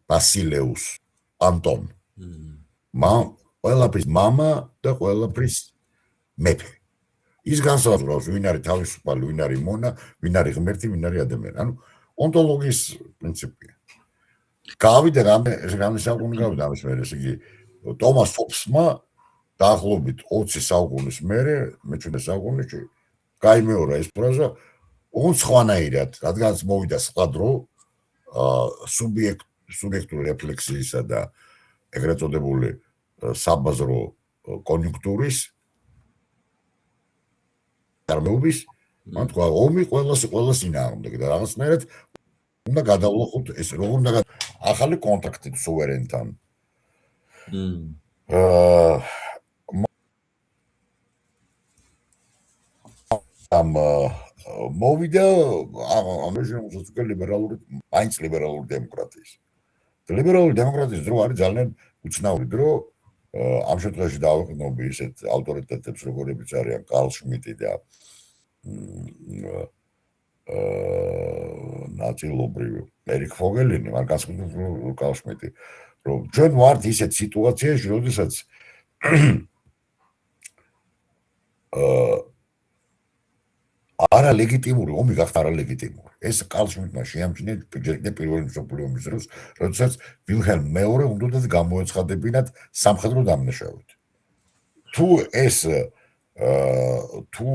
ბასილეუს ანტონ ყველაფრის мама და ყველაფრის მეფე ის განსაზღვრავს ვინ არის თავისუფალი ვინ არის მონა ვინ არის ღმერთი ვინ არის ადამიანი ანუ ონტოლოგიის პრინციპია გავიდა რამე საუკუნე გავიდა ამის მერე ესე იგი ტომას ჰობსმა დაახლოებით 20 საუკუნის მერე მე-17 საუკუნეში გაიმეორა ეს ფრაზა ოღონდ სხვანაირად რადგანაც მოვიდა სხვა დრო სუბიექტური რეფლექსიისა და ეგრეთ წოდებული საბაზრო კონიუნქტურის წარმოების მან თქვა ომი ყველას წინააღმდეგ და რაღაცნაირად უნდა გადავლახოთ ეს როგორ უნდა ახალი კონტაქტი სუვერენთან ამ მოვიდა ამ რეჟიმის ლიბერალური მაინც ლიბერალური დემოკრატიის ლიბერალური დემოკრატიის დრო არის ძალიან უცნაური დრო ამ შემთხვევაში დავაყენები ისეთ ავტორიტეტებს როგორებიც არიან კარლ შმიტი და ნაწილობრივ ერიკ ფოგელინი მაგრამ განსაკუთრებით კარლ შმიტი რომ ჩვენ ვართ ისეთ სიტუაციაში როდესაც არა ლეგიტიმური ომი გახდა არა ლეგიტიმური ეს კარლ შმიტმა შეამჩნია პირველი მსოფლიო ომის დროს როდესაც ვილჰელმ მეორე უნდათ გამოეცხადებინათ სამხედრო დამნაშავედ თუ ეს თუ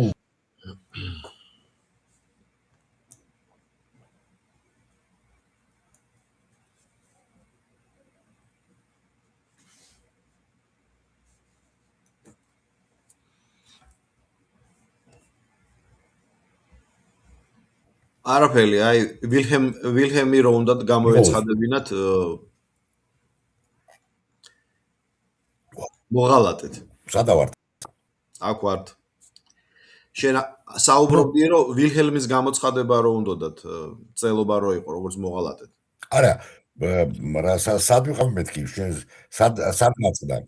არაფერი აი ვილჰემი რო უნდათ გამოეცხადებინათ მოღალატეთ სადა ვართ აქ ვართ შენ საუბრობდი რომ ვილჰელმის გამოცხადება რო უნდათ წელობა რო იყო როგორც მოღალატეთ არა სად ვიყავ მეთქი შენ სად ნაწდა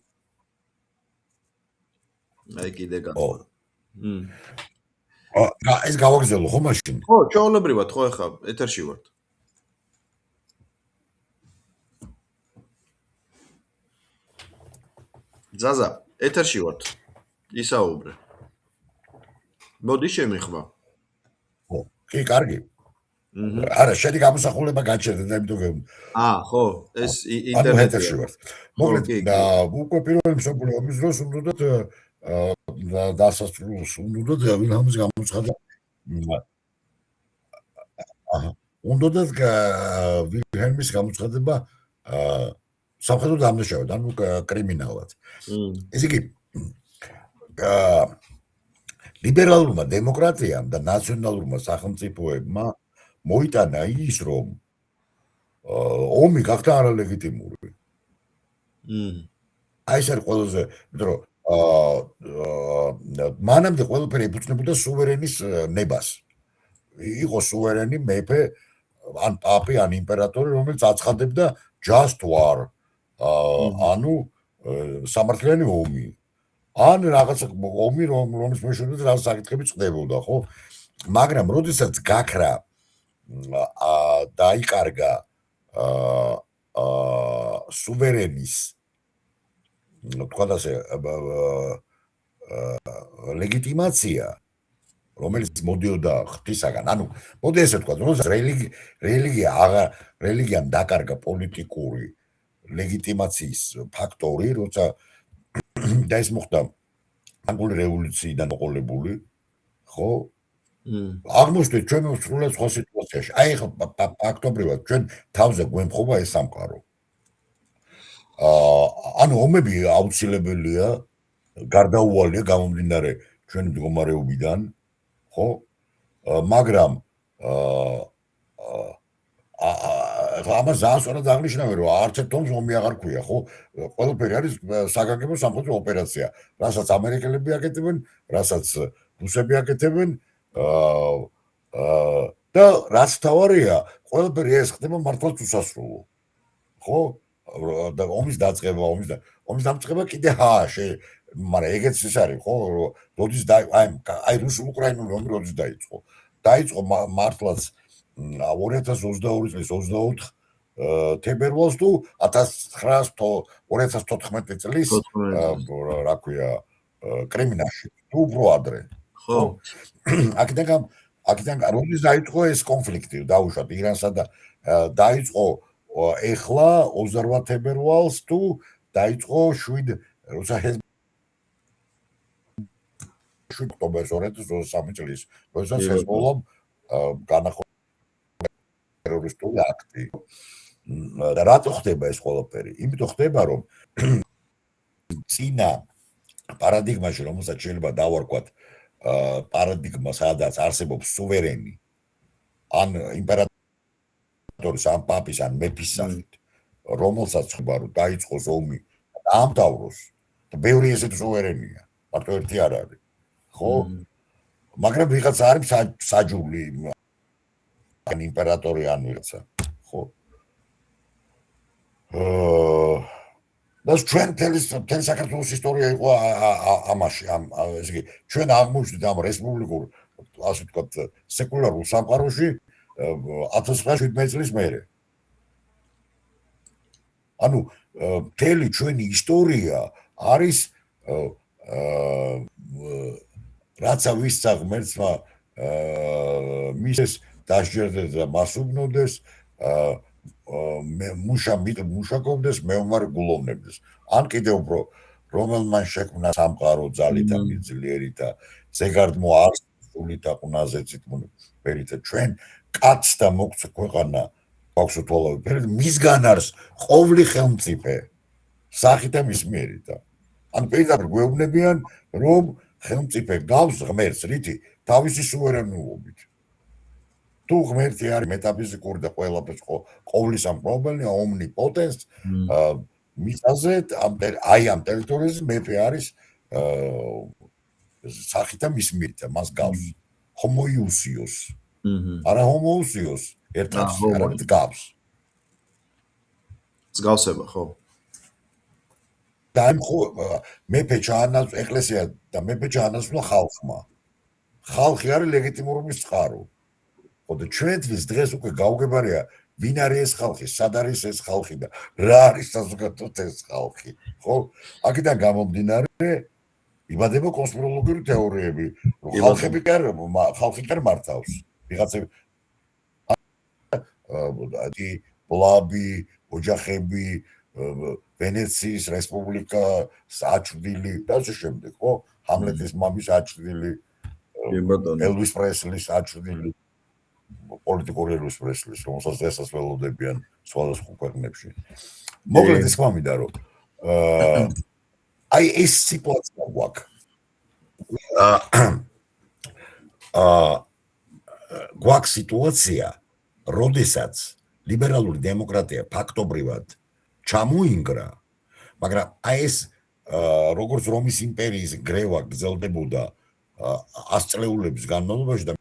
აი კიდე გახდა ეს გავაგზავნო ხო მაშინ? ხო, ჩვეულებრივად ხო ახლა ეთერში ვართ. ზაზა ეთერში ვართ. ისაუბრე. მოდი შემიხვა. ხო, კი, კარგი. აჰა. არა, შენი გამოსახულება გაჩერდა და იმიტომ ხო, ეს ანუ ინტერნეტია. ეთერში ვართ. მოკლედ, უკვე პირველი მსოფლიო ომის დროს უნდათ დასასრულს უნდათ ვილჰელმის გამოცხადება. აჰა. უნდათ ვილჰელმის გამოცხადება სამხედრო დამნაშავედ, ანუ კრიმინალად. ესე იგი ლიბერალურმა დემოკრატიამ და ნაციონალურმა სახელმწიფოებმა მოიტანა ის, რომ ომი გახდა არალეგიტიმური. აი ეს არის ყველაზე, იმიტომ რომ მანამდე ყველაფერი ეფუძნებოდა სუვერენის ნებას. იყო სუვერენი მეფე, ან პაპი, ან იმპერატორი, რომელიც აცხადებდა just war. ანუ სამართლიანი ომი. ან რაღაცა ომი, რომლის მეშვეობით რაღაც საკითხები წყდებოდა, ხო? მაგრამ როდესაც გაქრა დაიკარგა სუვერენის თქვა ასე ლეგიტიმაცია, რომელიც მოდიოდა ღვთისაგან, ანუ მოდი ესე ვთქვა, როდესაც რელიგიამ დაკარგა პოლიტიკური ლეგიტიმაციის ფაქტორი, როცა და ეს მოხდა ფრანგული რევოლუციიდან მოყოლებული, ხო? აღმოჩნდით ჩვენ სრულად სხვა სიტუაციაში. აი ხო ფაქტობრივად ჩვენ თავზე გვემთხვევა ეს სამყარო. ანუ ომები აუცილებელია, გარდაუვალია გამომდინარე ჩვენი მდგომარეობიდან, ხო? მაგრამ ამას ძალიან სწორად აღნიშნავენ, რომ არც ერთ ომს ომი აღარ ქვია, ხო? ყველაფერი არის საგანგებო სამხედრო ოპერაცია, რასაც ამერიკელები აკეთებენ, რასაც რუსები აკეთებენ, და რაც თავარია, ყველაფერი ეს ხდება მართლაც უსასრულო. ხო? და ომის დაწყება, ომის დამწყება კიდე მაგრამ ეგეც ის არის, ხო? როდის აი რუსულ-უკრაინული ომი როდის დაიწყო? დაიწყო მართლაც 2022 წლის 24 თებერვალს თუ 2014 წლის რა ქვია კრიმინალში თუ უფრო ადრე. ხო. აქედან როდის დაიწყო ეს კონფლიქტი დაუშვათ ირანსა და დაიწყო ეხლა 28 თებერვალს თუ დაიწყო 7 როცა ოქტომბერს 2023 წლის როდესაც ჰეზბოლამ განახორციელა ტერორისტული აქტი. და რატო ხდება ეს ყველაფერი? იმიტომ ხდება, რომ წინა პარადიგმაში, რომელსაც შეიძლება დავარქვათ პარადიგმა, სადაც არსებობს სუვერენი, ან იმპერატორის, ან პაპის, ან მეფის სახით, რომელსაც ხდება, რომ დაიწყოს ომი და დაამთავროს. და ბევრი ესეთი სუვერენია, მარტო ერთი არ არის. ხო? მაგრამ ვიღაცა არის საჯული, ან იმპერატორი, ან ვიღაცა. ხო? და ჩვენ თელი საქართველოს ისტორია იყო ამაში, ესე იგი, ჩვენ აღმოჩნდით ამ რესპუბლიკურ, ასე ვთქვათ, სეკულარულ სამყაროში 1917 წლის მერე. ანუ მთელი ჩვენი ისტორია არის რაცა ვისცა ღმერთმა მისეს დასჯერდეს და მას უბნოდეს, მუშაკობდეს, მეომარი გულოვნებდეს. ან კიდევ უფრო, რომელმან შექმნა სამყარო ძალით და მიძლიერით და ზეგარდმო არსულით და ყუნაზეცით მონებერით ჩვენ კაცს და მოგცე ქვეყანა გვაქვს უთვალავი ფერით, მისგან არის ყოვლი ხელმწიფე სახით და მისმიერით. ან პირდაპირ გვეუბნებიან, რომ ხელმწიფე გავს ღმერთს რითი თავისი სუვერენულობით. თუ ღმერთი არის მეტაფიზიკური და ყველაფერს ყოვლისამყოფელი, ომნიპოტენს, მისაზეთ აი ამ ტერიტორიაზე მეფე არის სახით და მისმიერით, მას გავს ჰომოიუსიოს. არა ჰომოუსიოს, ერთად არამედ გავს. მსგავსება, ხო? და მეფე ჩაანაცვლა ეკლესია და მეფე ჩაანაცვლა ხალხმა. ხალხი არის ლეგიტიმურობის წყარო. ხო და ჩვენთვის დღეს უკვე გაუგებარია ვინ არის ეს ხალხი, სად არის ეს ხალხი და რა არის საზოგადოებრივ ეს ხალხი, ხო? აქედან გამომდინარე იბადება კონსპიროლოგიური თეორიები. ხალხი კი არ მართავს. ვიღაცები ბლაბი, ოჯახები, ვენეციის რესპუბლიკა საჩვდილი და ასე შემდეგ, ხო? ჰამლეტის მამის აჩვდილი, ელვის პრესლის აჩვდილი, პოლიტიკური ელვის პრესლის, რომელსაც დღესაც ველოდებიან სხვადასხვა ქვეყნებში. მოკლედ ის მინდა რომ აი ეს სიტუაცია გვაქვს. გვაქვს სიტუაცია, როდესაც ლიბერალური დემოკრატია ფაქტობრივად ჩამოინგრა, მაგრამ აი ეს როგორც რომის იმპერიის გრევა გრძელდებოდა 100 წლეულების განმავლობაში და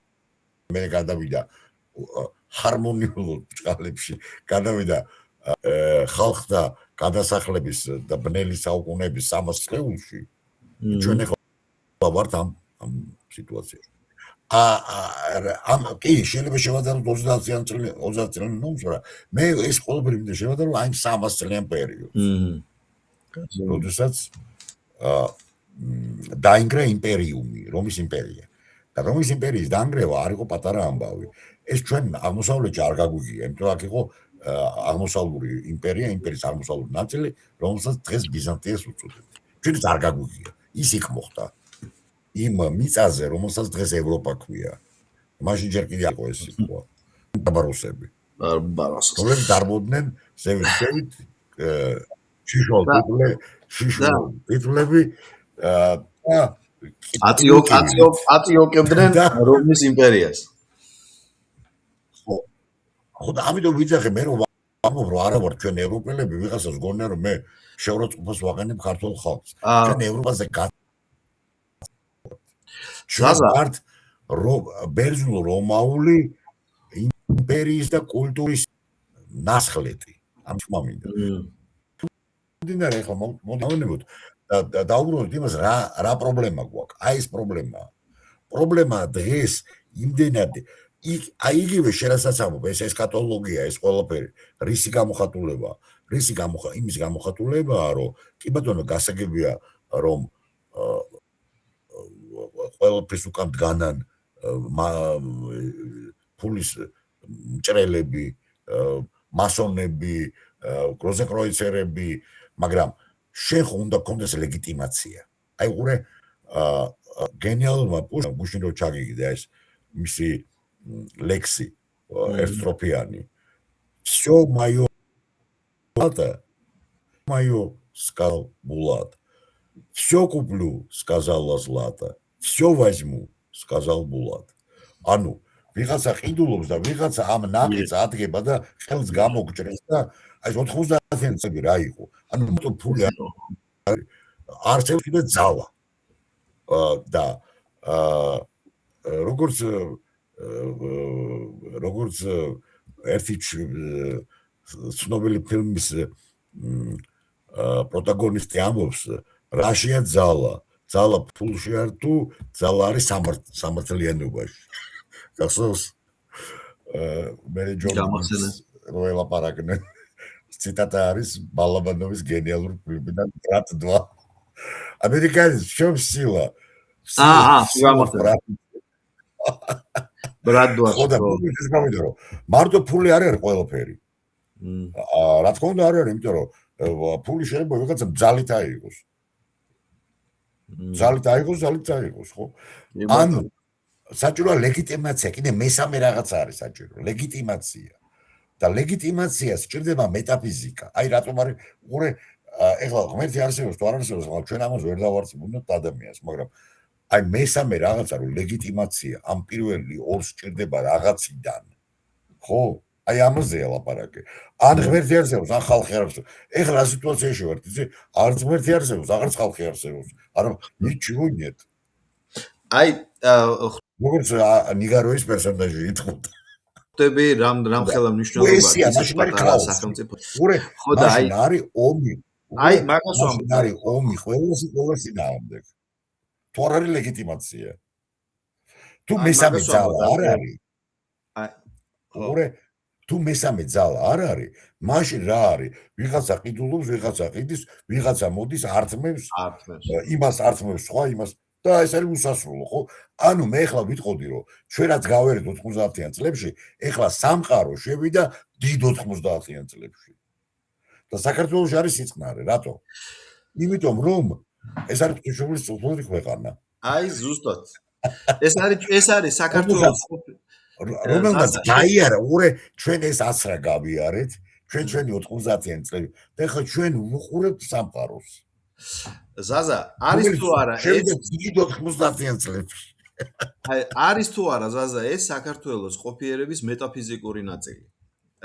მე გადავიდა ჰარმონიულ ბჭყალებში, გადავიდა ხალხთა გადასახლების და ბნელი საუკუნეების 300 წლეულში, ჩვენ ახლა ვართ ამ სიტუაციაში. კი, შეიძლება შევადაროთ 30 წლიანი ნომს, მაგრამ მე ეს ყველაფერი მინდა შევადარო აი 300 წლიან პერიოდს. როდესაც დაინგრა იმპერიუმი, რომის იმპერია. და რომის იმპერიის დანგრევა არ იყო პატარა ამბავი. ეს ჩვენ აღმოსავლეთში არ გაგვიგია, იმიტომ აქ იყო აღმოსავლური იმპერია, იმპერიის აღმოსავლური ნაწილი, რომელსაც დღეს ბიზანტიას უწოდებთ. ჩვენც არ გაგვიგია. ის იქ მოხდა. იმ მიწაზე, რომელსაც დღეს ევროპა ქვია. მაშინ ჯერ კიდე იყო ეს სიტყვა. ბარბაროსები. რომლებიც დარბოდნენ სევით შიშულ ტიტულები და ატიოკებდნენ რომის იმპერიას. ხო და ამიტომ ვიძახე მე რომ ამბობ რომ არა ვარ ჩვენ ევროპელები ვიღაცას გონია რომ მე შეურაცხყოფას ვაყენებ ქართულ ხალხს. ჩვენ ევროპაზე ჩვენ ვართ ბერძნულ რომაული იმპერიის და კულტურის ნასხლეტი. ამ თქმა მინდა. დინარე ახლა მოვიდეთ და დაუბრუნდით იმას რა პრობლემა გვაქვს. აი ეს პრობლემაა. პრობლემა დღეს იმდენად აი იგივე შენასაც ამბობ ეს ესქატოლოგია ეს ყველაფერი რისი გამოხატულება იმის გამოხატულებაა რომ კი ბატონო გასაგებია რომ ყველაფრის უკან დგანან ფულის მჭრელები მასონები გროზენკროიცერები მაგრამ შენ ხო უნდა გქონდეს ლეგიტიმაცია აი ყურე გენიალურმა პუშკინმა ჩაგიგდა ეს მისი лекси эрстропиани всё моё сказал Булат всё куплю сказала Злата всё возьму сказал Булат ანუ ვიღაცა ყიდულობს და ვიღაცა ამ ნაკეთს ადგენდა და ხელს გამოგჭრეს და აი 90-იანი წები რა იყო ანუ ფული არცევს და ძალა და როგორც ერთი ცნობილი ფილმის პროტაგონისტი ამბობს რაშია ძალა ფულში არ თუ ძალა არის სამართლიანობაში გახსოვს მე ჯორჯის როელაპარაკნენ ციტატა არის ბალაბანოვის გენიალური ფილმიდან ბრატ 2 ამერიკანის შოუ სილა ბრატ 2 ხოდა ის გამიდა რომ მარტო ფული არ არის ყველაფერი რა თქმა უნდა არ არის იმიტომ რომ ფული შეიძლება ვიღაცა ძალით აიღოს ხო ანუ საჭიროა ლეგიტიმაცია კიდე მესამე რაღაცა არის საჭირო ლეგიტიმაცია და ლეგიტიმაციას სჭირდება მეტაფიზიკა აი რატომ არის უყურე ეხლა ღმერთი არსებობს თუ არ არსებობს ჩვენ ამას ვერ დავარწმუნოთ ადამიანს მაგრამ აი მესამე რაღაცა რომ ლეგიტიმაცია ამ პირველი ორს სჭირდება რაღაციდან ხო აი ამაზეა ლაპარაკი ან ღმერთი არსებობს ან ხალხი არსებობს ეხლა რა სიტუაციაში ვართ იცი არც ღმერთი არსებობს აღარც ხალხი არსებობს არა ნიჩიო нет აი როგორც ნიგაროის პერსონაჟი იტყოდა ხტები რამ ხელა მნიშვნელობა ის პატარა სახელმწიფო ხო და აი არის ომი აი მაგას ვამბობ არის ომი ყველასი დაამდეგ თუ არ არის ლეგიტიმაცია თუ მესამე ძალა არ არის აი თუ მესამე ძალა არ არის, მაშინ რა არის? ვიღაცა ყიდულობს, ვიღაცა ყიდის, ვიღაცა მოდის ართმევს, ართმევს. იმას ართმევს, სხვა იმას და ეს არის უსასრულო, ხო? ანუ მე ახლა ვიტყოდი, რომ ჩვენ რაც გავერეთ 90-იან წლებში, ახლა სამყარო შევიდა დიდ 90-იან წლებში. და საქართველოში არის სიწყნარე, რატო? იმიტომ რომ ეს არის ღვთისმშობლის წუთური ქვეყანა. აი ზუსტად. ეს არის საქართველოს რომელმაც გაიარა ურე ჩვენ ეს ასრა გავიარეთ, ჩვენი 90-იან წლები და ხა ჩვენ ვუყურებთ სამყაროს. ზაზა, არის თუ არა ეს 90-იან წლებში. აი არის თუ არა ზაზა ეს საქართველოს ყოფიერების მეტაფიზიკური ნაწილი.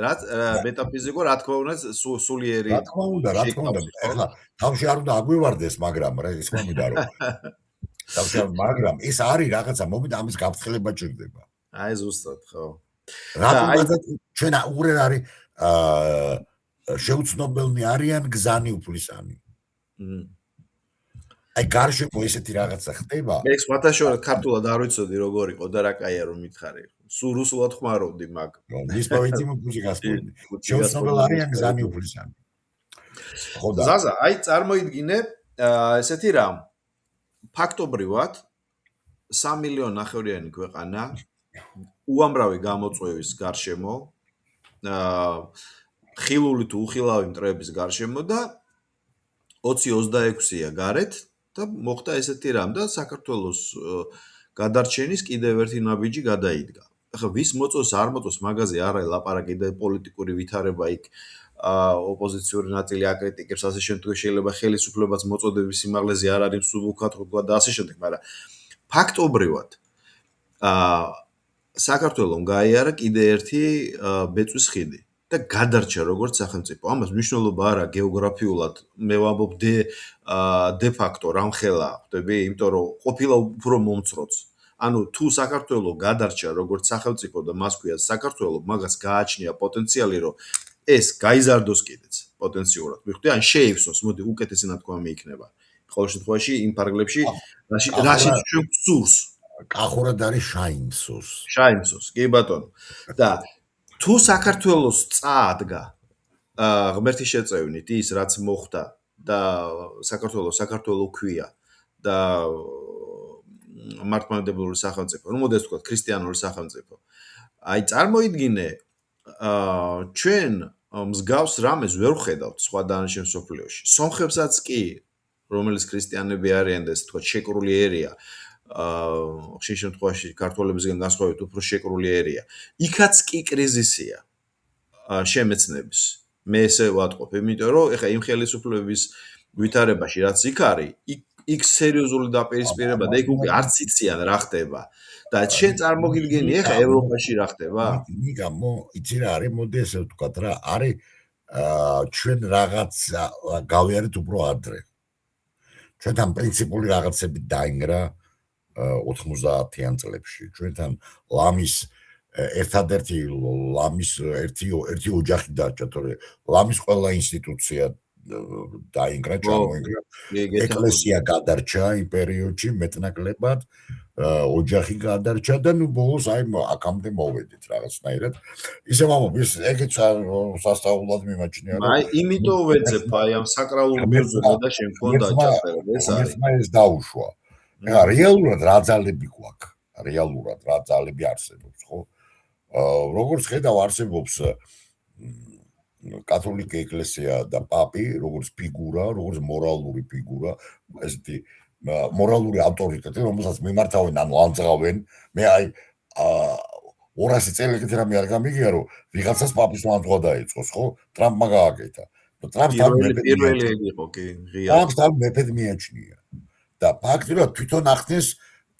რაც მეტაფიზიკურ რა თქმა უნდა სულიერი. რა თქმა უნდა. ახლა თავში არ უნდა აგვივარდეს, მაგრამ რა ის მომიდა რომ თავში მაგრამ ეს არის რაღაცა მომიდა ამის გაფრთხილება ჭირდება. აი ზუსტად, ხო. რატომაც ჩვენ ურე არის შეუცნობელნი არიან გზანი უფლისანი. აი გარშემო ესეთი რაღაცა ხდება. მე სხვათაშორისო ქართულად არ ვიცოდი როგორ იყო და რა კაია რომ მითხარი. სულ რუსულად ხმარობდი მაგ. ისპავეთი მუსიკასკოდი. შეუცნობელ არიან გზანი უფლისანი. ხო და ზაზა, აი წარმოიდგინე ესეთი რამ. ფაქტობრივად 3 მილიონი ნახევრიანი ქვეყანა უამრავი გამოწვევის გარშემო, ხილული თუ უხილავი მტრების გარშემო და 20-26-ია გარეთ და მოხდა ესეთი რამ და საქართველოს გადარჩენის კიდევ ერთი ნაბიჯი გადაიდგა. ახლა ვის მოწოს არ მოწოს მაგაზე არ არის ლაპარაკი და პოლიტიკური ვითარება იქ ოპოზიციური ნაწილი აკრიტიკებს ასე შემთხვევაში შეიძლება ხელისუფლებას მოწოდების სიმაღლეზე არ არის მსუბუქად თქვა და ასე შემდეგ, მაგრამ ფაქტობრივად საქართველოს გაიარა კიდე ერთი ბეწვის ხიდი და გადარჩა როგორც სახელმწიფო. ამას მნიშვნელობა არა გეოგრაფიულად, მე ვამბობ de facto რამხელა, ხვდები, იმიტომ რომ ყოფილა უფრო მომცროც. ანუ თუ საქართველოს გადარჩა როგორც სახელმწიფო და მას ქვია საქართველოს, მაგას გააჩნია პოტენციალი, რომ ეს გაიზარდოს კიდეც პოტენციურად. მიხვდი, ან შეივსოს, მოდი უკეთესი ნათქვამი იქნება. ყოველ შემთხვევაში იმ ფარგლებში რაშიც ჩვენ გსურს. კახურად არის შაიმსოს. შაიმსოს, კი ბატონო. და თუ საქართველოს წაადგა ღმერთის შეწევნით ის რაც მოხდა და საქართველოს ქვია და მართლმადიდებლური სახელმწიფო, ну მოდეს თქვა ქრისტიანული სახელმწიფო. აი წარმოიდგინე ჩვენ მსგავს რამეს ვერ ვხედავთ სხვა დანარჩენ სოფლიოში. სომხებსაც კი, რომელიც ქრისტიანები არიან და ესე თქვა შეკრული ერია, ხშირ შემთხვევაში ქართველებისგან განსხვავებით უფრო შეკრული ერია. იქაც კი კრიზისია შემეცნების. მე ესე ვატყობ, იმიტომ რომ ეხა იმ ხელისუფლების ვითარებაში რაც იქ არის, იქ სერიოზული დაპირისპირება და იქ უკვე არც იციან რა ხდება. და შენ წარმოგიდგენი ეხა ევროპაში რა ხდება? მიგამო, იცი რა არის, მოდი ესე ვთქვათ რა, არის ჩვენ რაღაც გავიარეთ უფრო ადრე. ჩვენთან პრინციპული რაღაცები დაინგრა 90-იან წლებში. ჩვენთან ლამის ერთადერთი ლამის ერთი ოჯახი დარჩა, თორე ლამის ყველა ინსტიტუცია დაინგრა, ჩამოინგრა. ეკლესია გადარჩა იმ პერიოდში მეტნაკლებად, ოჯახი გადარჩა და ნუ ბოლოს აი აქამდე მოვედით რაღაცნაირად. ისე ვამბობ, ეგეც სასწაულად მიმაჩნია, რომ აი იმიტომ ვეძებ აი ამ საკრალულ მუზეუმს და შენ გქონდა ჩაწერა ეს არის. ეს დაუშვა. ეხლა რეალურად რა ძალები გვაქვს? რეალურად რა ძალები არსებობს, ხო? როგორც ხედავ არსებობს კათოლიკე ეკლესია და პაპი, როგორც ფიგურა, როგორც მორალური ფიგურა, ესეთი მორალური ავტორიტეტი, რომელსაც მიმართავენ, ანუ ამძღავენ. მე აი 200 წელიწად რამე არ გამიგია, რომ ვიღაცას პაპის ლანძღვა დაიწყოს, ხო? ტრამპმა გააკეთა. პირველი იყო კი, ღია. ტრამპს მეფედ მიაჩნია. და ფაქტობრივად თვითონ ახდენს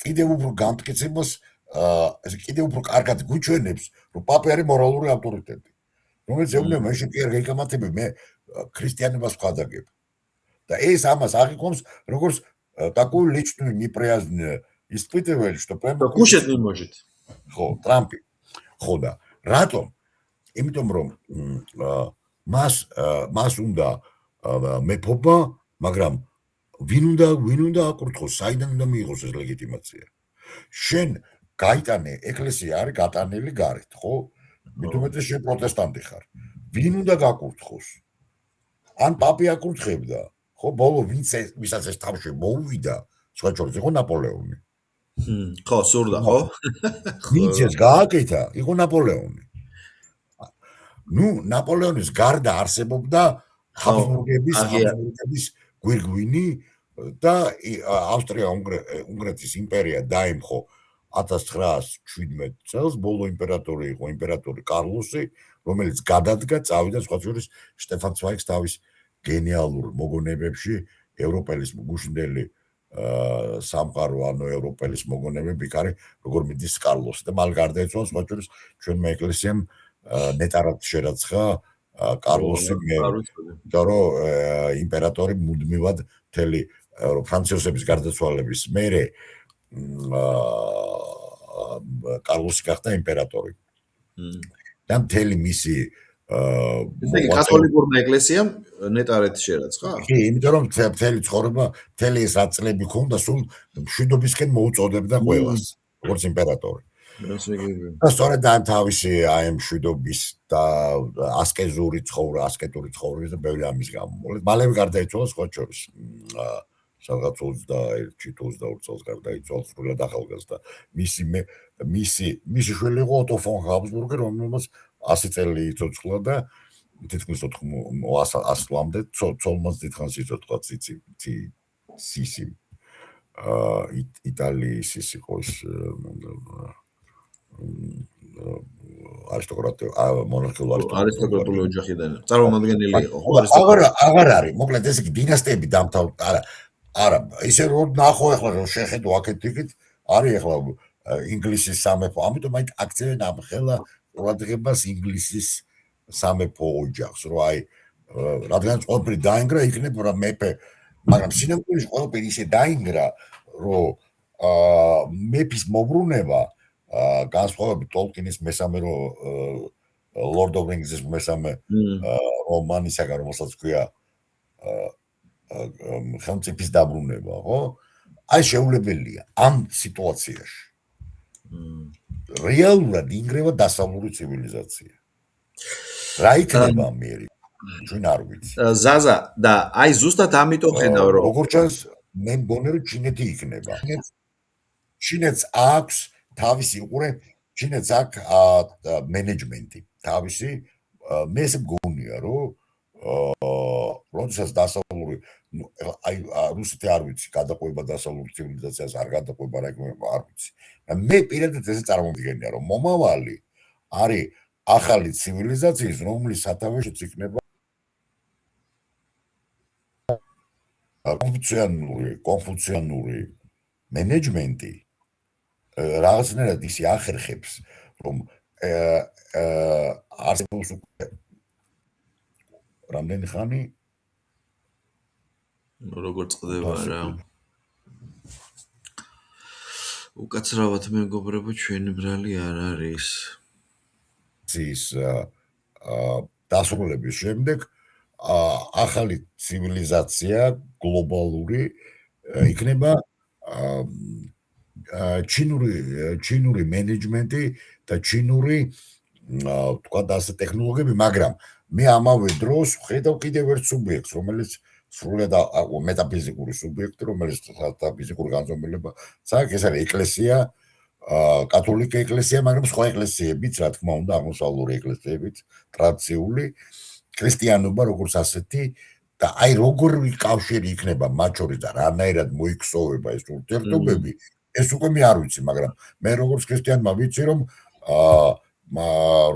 კიდევ უფრო განმტკიცებას, კიდევ უფრო კარგად გვიჩვენებს, რომ პაპი არის მორალური ავტორიტეტი. რომელიც ეუბნება, მე შენ კი არ გაიკამათები, მე ქრისტიანებას ვხადაგებ. და ეს амас აღიქვამს, როგორც такую личную неприязнь испытывает, что прямо кушать не может. ხო, ტრამპი. ხო და რატომ? იმიტომ რომ მას უნდა მეფობა, მაგრამ ვინ უნდა აკურთხოს, საიდან უნდა მიიღოს ეს ლეგიტიმაცია? შენ გაიტანე, ეკლესია არის გატანელი გარეთ, ხო? მით უმეტეს შენ პროტესტანტი ხარ. ვინ უნდა გაკურთხოს? ან პაპი აკურთხებდა, ხო, ბოლო ვისაც ეს თავში მოუვიდა, სხვა შორის იყო ნაპოლეონი. ხო, სურდა, ხო? ვინც ეს გააკეთა, იყო ნაპოლეონი. ნუ ნაპოლეონის გარდა არსებობდა ჰაბსბურგების გვირგვინი და ავსტრია-უნგრეთის იმპერია დაემხო 1917 წელს, ბოლო იმპერატორი იყო იმპერატორი კარლოსი, რომელიც გადადგა, წავიდა სხვა შორის შტეფან ცვაიგს თავის გენიალურ მოგონებებში ევროპელის გუშინდელი სამყარო, ანუ ევროპელის მოგონებები იქ არის, როგორ მიდის კარლოსი და მალ გარდაეცვალა სხვა შორის ჩვენმა ეკლესიამ ნეტარად შერაცხა კარლოსი იმიტომ რომ იმპერატორი მუდმივად მთელი ფრანციოსების გარდაცვალების მერე კარლოსი გახდა იმპერატორი და მთელი მისი ესე იგი კათოლიკურმა ეკლესიამ ნეტარად შერაცხა? კი, იმიტომ რომ მთელი ცხოვრება, მთელი ეს წლები ქონდა, სულ მშვიდობისკენ მოუწოდებდა ყველას, როგორც იმპერატორი. და სწორედ ამ თავისი აი ამ მშვიდობის და ასკეტური ცხოვრების და ბევრი ამის გამო. მალევე გარდაიცვალა სხვა შორის. სადღაც 21-22 წელს გარდაიცვალა სრულად ახალგაზრდა. მისი შვილი იყო ოტო ფონ ჰაბსბურგი, რომელმაც 100 წელი იცოცხლა და თითქმის 100 წლამდე ცოლმაც დიდხანს იცოცხლა სისი. იტალიის ის იყო ეს არისტოკრატიული ოჯახიდან წარმომადგენელი იყო, ხო? აღარ არის, მოკლედ ეს იგი დინასტიები დამთავრდა, არა, ისე რომ ნახო ახლა რომ შეხედო აქეთ-იქით, არის ახლა ინგლისის სამეფო, ამიტომ აი აქცევენ ამ ხელა ყურადღებას ინგლისის სამეფო ოჯახს, რომ აი რადგან ყველაფერი დაინგრა, იქნება რა მეფე, მაგრამ სინამდვილეში ყველაფერი ისე დაინგრა, რომ მეფის მობრუნება განსხვავებით ტოლკინის მესამე Lord of Rings-ის მესამე რომანისაგან, რომელსაც ქვია ხელმწიფის დაბრუნება, ხო? აი შეუძლებელია ამ სიტუაციაში. რეალურად ინგრევა დასავლური ცივილიზაცია. რა იქნება ამერი? ჩვენ არ ვიცი. ზაზა და აი ზუსტად ამიტომ ხედავ რომ როგორც ჩანს მე მგონი რომ ჩინეთი იქნება. ჩინეთს აქვს თავისი უყურე, ჩინეთს აქვს მენეჯმენტი თავისი. მე ესე მგონია რომ როდესაც დასავლური აი რუსეთი არ ვიცი, გადაყვება დასავლური ცივილიზაციას არ გადაყვება რა არ ვიცი. მე პირადად ესე წარმოვიდგენია რომ მომავალი არის ახალი ცივილიზაციის, რომლის სათავეშიც იქნება კონფუციანური მენეჯმენტი რაღაცნაირად ისე ახერხებს, რომ არსებობს რამდენი ხანი როგორ წდება რა. უკაცრავად მეგობრებო, ჩვენი ბრალი არ არის. ის დასრულების შემდეგ ახალი ცივილიზაცია გლობალური იქნება ჩინური მენეჯმენტი და ჩინური თქვა და ასე ტექნოლოგიები, მაგრამ მე ამავე დროს ხედავ კიდევ ერთ სუბიექტს, რომელიც სრულად მეტაფიზიკური სუბიექტი, რომელიც მეტაფიზიკური განზომილება აქვს, ეს არის ეკლესია, კათოლიკე ეკლესია, მაგრამ სხვა ეკლესიებიც, რა თქმა უნდა, აღმოსავლური ეკლესიებიც, ტრადიციული ქრისტიანობა როგორც ასეთი და აი როგორი კავშირი იქნება მათ შორის და რანაირად მოიქსოვება ეს ურთიერთობები, ეს უკვე მე არ ვიცი, მაგრამ მე როგორც ქრისტიანმა ვიცი, რომ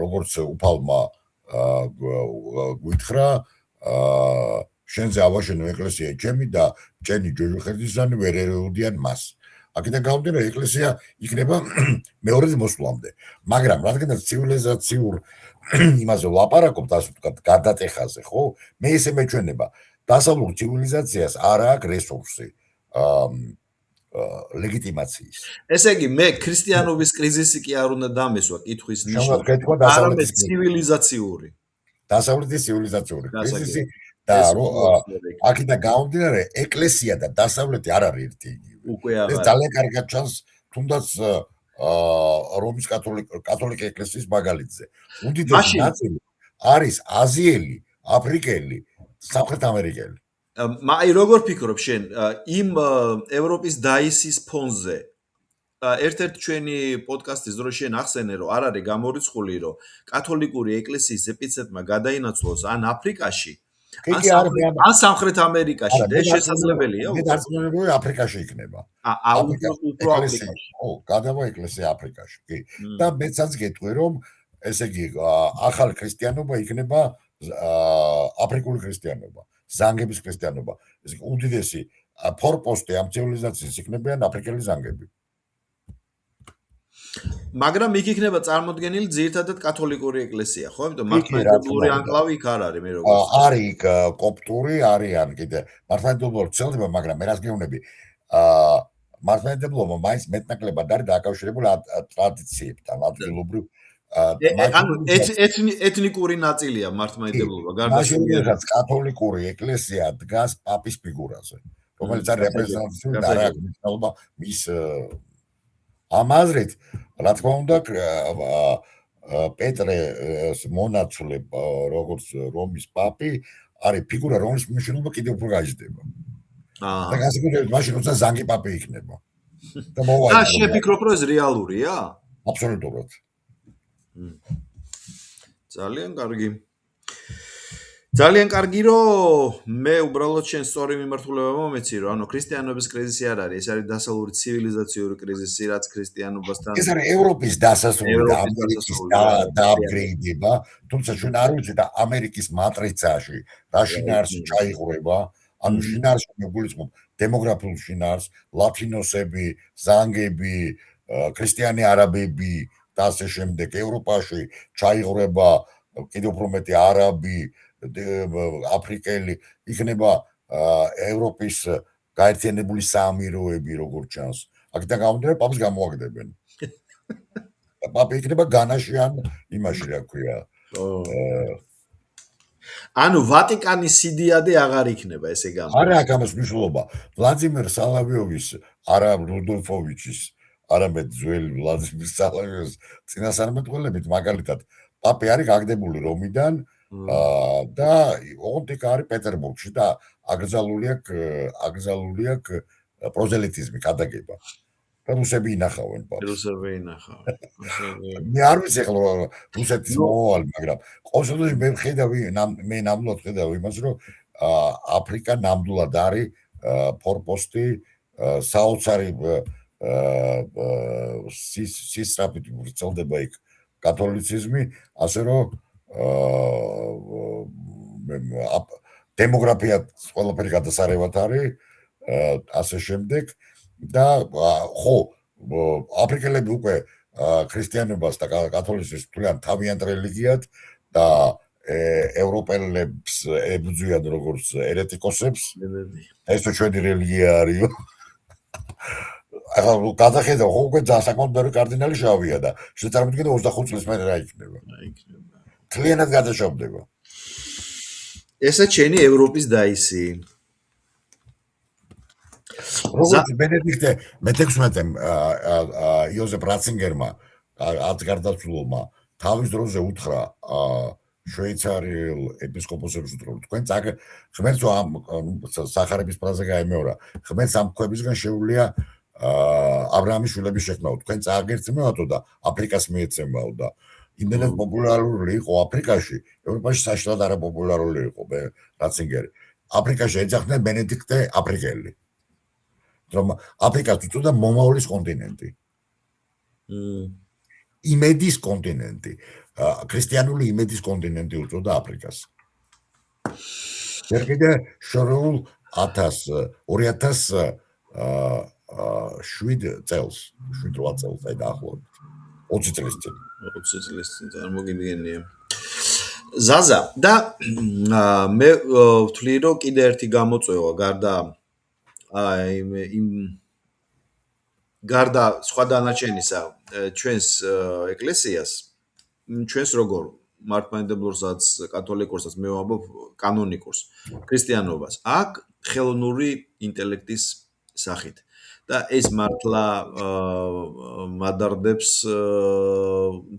როგორც უფალმა გვითხრა, შენზე ავაშენო ეკლესია ჩემი და ჭენი ჯოჯოხეთისანი ვერ ერეოდიან მას. აქედან გამომდინარე, ეკლესია იქნება მეორეზე მოსვლამდე. მაგრამ რადგანაც ცივილიზაციურ იმაზე ვლაპარაკობთ, ასე ვთქვათ, გადატეხაზე, ხო? მე ესე მეჩვენება, დასავლურ ცივილიზაციას არ აქვს რესურსი ლეგიტიმაციის. ესე იგი, მე ქრისტიანობის კრიზისი კი არ უნდა დამესვა კითხვის ნიშნად. არამედ ცივილიზაციური. დასავლეთის ცივილიზაციური კრიზისი და აქედან გამომდინარე, ეკლესია და დასავლეთი არ არის ერთი იგივე. ეს ძალიან კარგად ჩანს, თუნდაც რომის კათოლიკე ეკლესიის მაგალითზე. უდიდესი მაშინ ნაწილი არის აზიელი, აფრიკელი, სამხრეთ ამერიკელი. აი როგორ ფიქრობ შენ იმ ევროპის დაისის ფონზე ერთ-ერთ ჩვენი პოდკასტის დრო შენ ახსენე რომ არ არის გამორიცხული რომ კათოლიკური εκκλესიის ეპიცენტრმა გადაინაცვლოს ან აფრიკაში ან სამხრეთ ამერიკაში და ეს შესაძლებელია მე დარწმუნებული ვარ აფრიკაში იქნება. უფრო აფრიკაში. გადავა ეკლესია აფრიკაში, კი. და მეცაც გეტყვი რომ ესე იგი ახალ ქრისტიანობა იქნება აფრიკული ქრისტიანობა, ზანგების ქრისტიანობა. ესე იგი უდიდესი ფორპოსტი ამ ცივილიზაციის იქნებიან აფრიკელი ზანგები. მაგრამ იქ იქნება წარმოდგენილი ძირითადად კათოლიკური ეკლესია, ხო? იმიტომ მართლმადიდებლური ანკლავი იქ არ არის, მე როგორც არის იქ კოპტური, არიან კიდე მართლმადიდებლური ვრცელდება, მაგრამ მე რას გეუბნები, მართლმადიდებლობა მაინც მეტნაკლებად არის დაკავშირებული ტრადიციებთან, ადგილობრივ ანუ ეთნიკური ნაწილია მართლმადიდებლობა, გარდა მაშინ კათოლიკური ეკლესია დგას პაპის ფიგურაზე, რომელიც არის რეპრეზენტატიული და რა მნიშვნელობა მის ამ აზრით, რა თქმა უნდა, პეტრეს მონაცვლე, როგორც რომის პაპი, არის ფიგურა, რომლის მნიშვნელობა კიდევ უფრო გაიზრდება. და განსაკუთრებით მაშინ, როცა ზანგი პაპი იქნება. და შეფიქრობ, რომ ეს რეალურია? აბსოლუტურად. ძალიან კარგი. ძალიან კარგი, რომ მე უბრალოდ შენ სწორი მიმართულება მომეცი, რომ ანუ ქრისტიანობის κρიზისი არ არის, ეს არის დასავლური ცივილიზაციური κρიზისი, რაც ქრისტიანობასთან ეს არის ევროპის დასასრული და ამერიკის დააპგრეიდება, თუმცა ჩვენ არ ვიცით და ამერიკის მატრიცაში რა შინაარსი ჩაიღრება, ანუ შინაარსი მეგულისხმობ დემოგრაფიულ შინაარსს, ლათინოსები, ზანგები, ქრისტიანი არაბები და ასე შემდეგ ევროპაში ჩაიღრება კიდევ უფრო მეტი არაბი აფრიკელი იქნება ევროპის გაერთიანებული საამიროები როგორც ჩანს. აქედან გამომდინარე პაპს გამოაგდებენ. პაპი იქნება განაში ან იმაში რა ქვია. ანუ ვატიკანის სიდიადე აღარ იქნება ესე გამო. არა აქ ამას მნიშვნელობა. ვლადიმერ სალავიოვის არა რუდოლფოვიჩის არამედ ძველი ვლადიმერ სალავიოვის წინასწარმეტყველებით მაგალითად პაპი არის გაგდებული რომიდან და ოღონდ იქ არის პეტერბურგში და აკრძალული აქვს პროზელიტიზმი გადაგება. და რუსები ინახავენ პაპს. რუსები ინახავენ. მე არ ვიცი ახლა რუსეთის მოვალ, მაგრამ ყოველ შემთხვევაში მე ნამდვილად ხედავ იმას, რომ აფრიკა ნამდვილად არის ფორპოსტი საოცარი სისწრაფით ვრცელდება იქ კათოლიციზმი, ასე რომ დემოგრაფია ყველაფერი გადასარევად არის, ასე შემდეგ და ხო, აფრიკელები უკვე ქრისტიანობას და კათოლიციზმს თვლიან თავიანთ რელიგიად და ევროპელებს ებრძვიან როგორც ერეტიკოსებს. ეს ჩვენი რელიგია არისო. ახლა გადახედავ, ხო უკვე საკმაოდ ბევრი კარდინალი შავია და შეწარმოდგინე 25 წლის მერე რა იქნება. თლიანად გადაშავდება. ესა ჩვენი ევროპის დაისი. როგორც ბენედიქტე მე-16-ემ იოზეფ რაცინგერმა გარდაცვლილმა თავის დროზე უთხრა შვეიცარიელ ეპისკოპოსებს უთხრა თქვენ ღმერთს ამ სახარების ფრაზე გაემეორა ღმერთს ამ ქვებისგან შეუძლია აბრაამის შვილების შექმნაო თქვენ წააგერწმევათო და აფრიკას მიეცემაო და იმდენად პოპულარული იყო აფრიკაში ევროპაში საშინლად არაპოპულარული იყო რაცინგერი აფრიკაში ეძახდნენ ბენედიქტე აფრიკელი რომ აფრიკას უწოდა მომავლის კონტინენტი. იმედის კონტინენტი. ქრისტიანული იმედის კონტინენტი უწოდა აფრიკას. კიდე შორეულ 2007 წელს, 7-8 წელს აი დაახლოებით. 20 წლის წინ. 20 წლის წინ წარმოგიდგენია. ზაზა და მე ვთვლი რომ კიდე ერთი გამოწვევა გარდა სხვა დანარჩენისა ჩვენს ეკლესიას ჩვენს როგორ მართლმადიდებლურსაც კათოლიკურსაც მე ვამბობ კანონიკურს ქრისტიანობას აქ ხელოვნური ინტელექტის სახით და ეს მართლა მადარდებს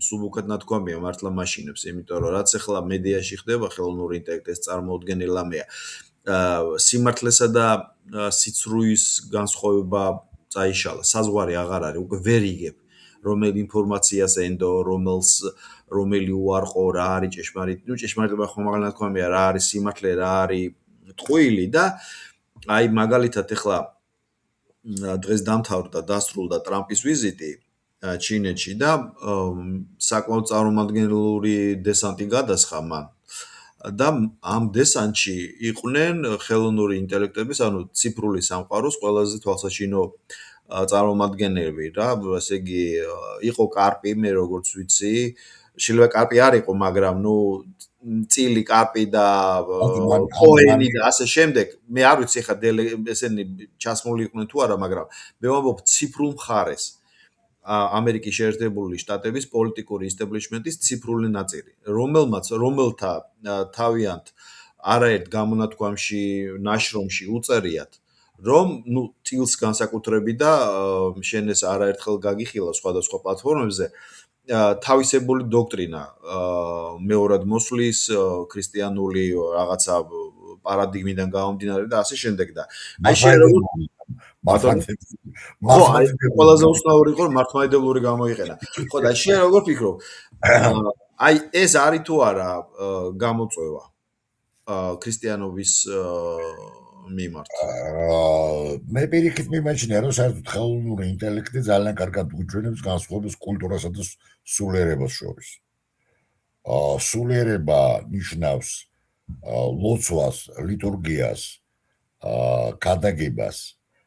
სუბუქად ნათქვამია მართლა მაშინებს, იმიტომ რომ რაც ახლა მედიაში ხდება ხელოვნური ინტელექტი ეს წარმოუდგენელი ლამია. სიმართლესა და სიცრუის განსხვავება წაიშალა, საზღვარი აღარ არის, უკვე ვერ იგებ რომელ ინფორმაციას ენდო, რომელი უარყო, რა არის ჭეშმარიტი, ჭეშმარიტება ხომ მაგალითად თქვამია, რა არის სიმართლე, რა არის ტყუილი და აი მაგალითად ახლა დღეს დამთავრდა დასრულდა ტრამპის ვიზიტი ჩინეთში და საკმაოდ წარმომადგენლური დესანტი გადასხა მან და ამ დესანტში იყვნენ ხელოვნური ინტელექტების, ანუ ციფრული სამყაროს ყველაზე თვალსაჩინო წარმომადგენლები რა, ესე იგი იყო კარპი, მე როგორც ვიცი, შეიძლება კარპი არ იყო, მაგრამ ნუ წილი კარპი და კოენი და ასე შემდეგ, მე არ ვიცი ხა ესენი ჩასმული იყვნენ თუ არა, მაგრამ მე ვამბობ ციფრულ მხარეს ამერიკის შეერთებული შტატების პოლიტიკური ისტაბლიშმენტის ციფრული ნაწილი, რომელთა თავიანთ არაერთ გამონათქვამში, ნაშრომში უწერიათ, რომ ნუ წილს განსაკუთრები და შენ ეს არაერთხელ გაგიხილა სხვადასხვა პლატფორმებზე თავისებული დოქტრინა მეორად მოსვლის ქრისტიანული რაღაცა პარადიგმიდან გამომდინარე და ასე შემდეგ და აი შენ როგორ ყველაზე უცნაური იყო მართლმადიდებლური გამოიყენა. ხო და შენ როგორ ფიქრობ? აი ეს არის თუ არა გამოწვევა ქრისტიანობის მიმართ? მე პირიქით მიმაჩნია, რომ საერთოდ ხელოვნური ინტელექტი ძალიან კარგად უჩვენებს განსხვავებას კულტურასა და სულიერებას შორის. სულიერება ნიშნავს ლოცვას, ლიტურგიას, გადაგებას,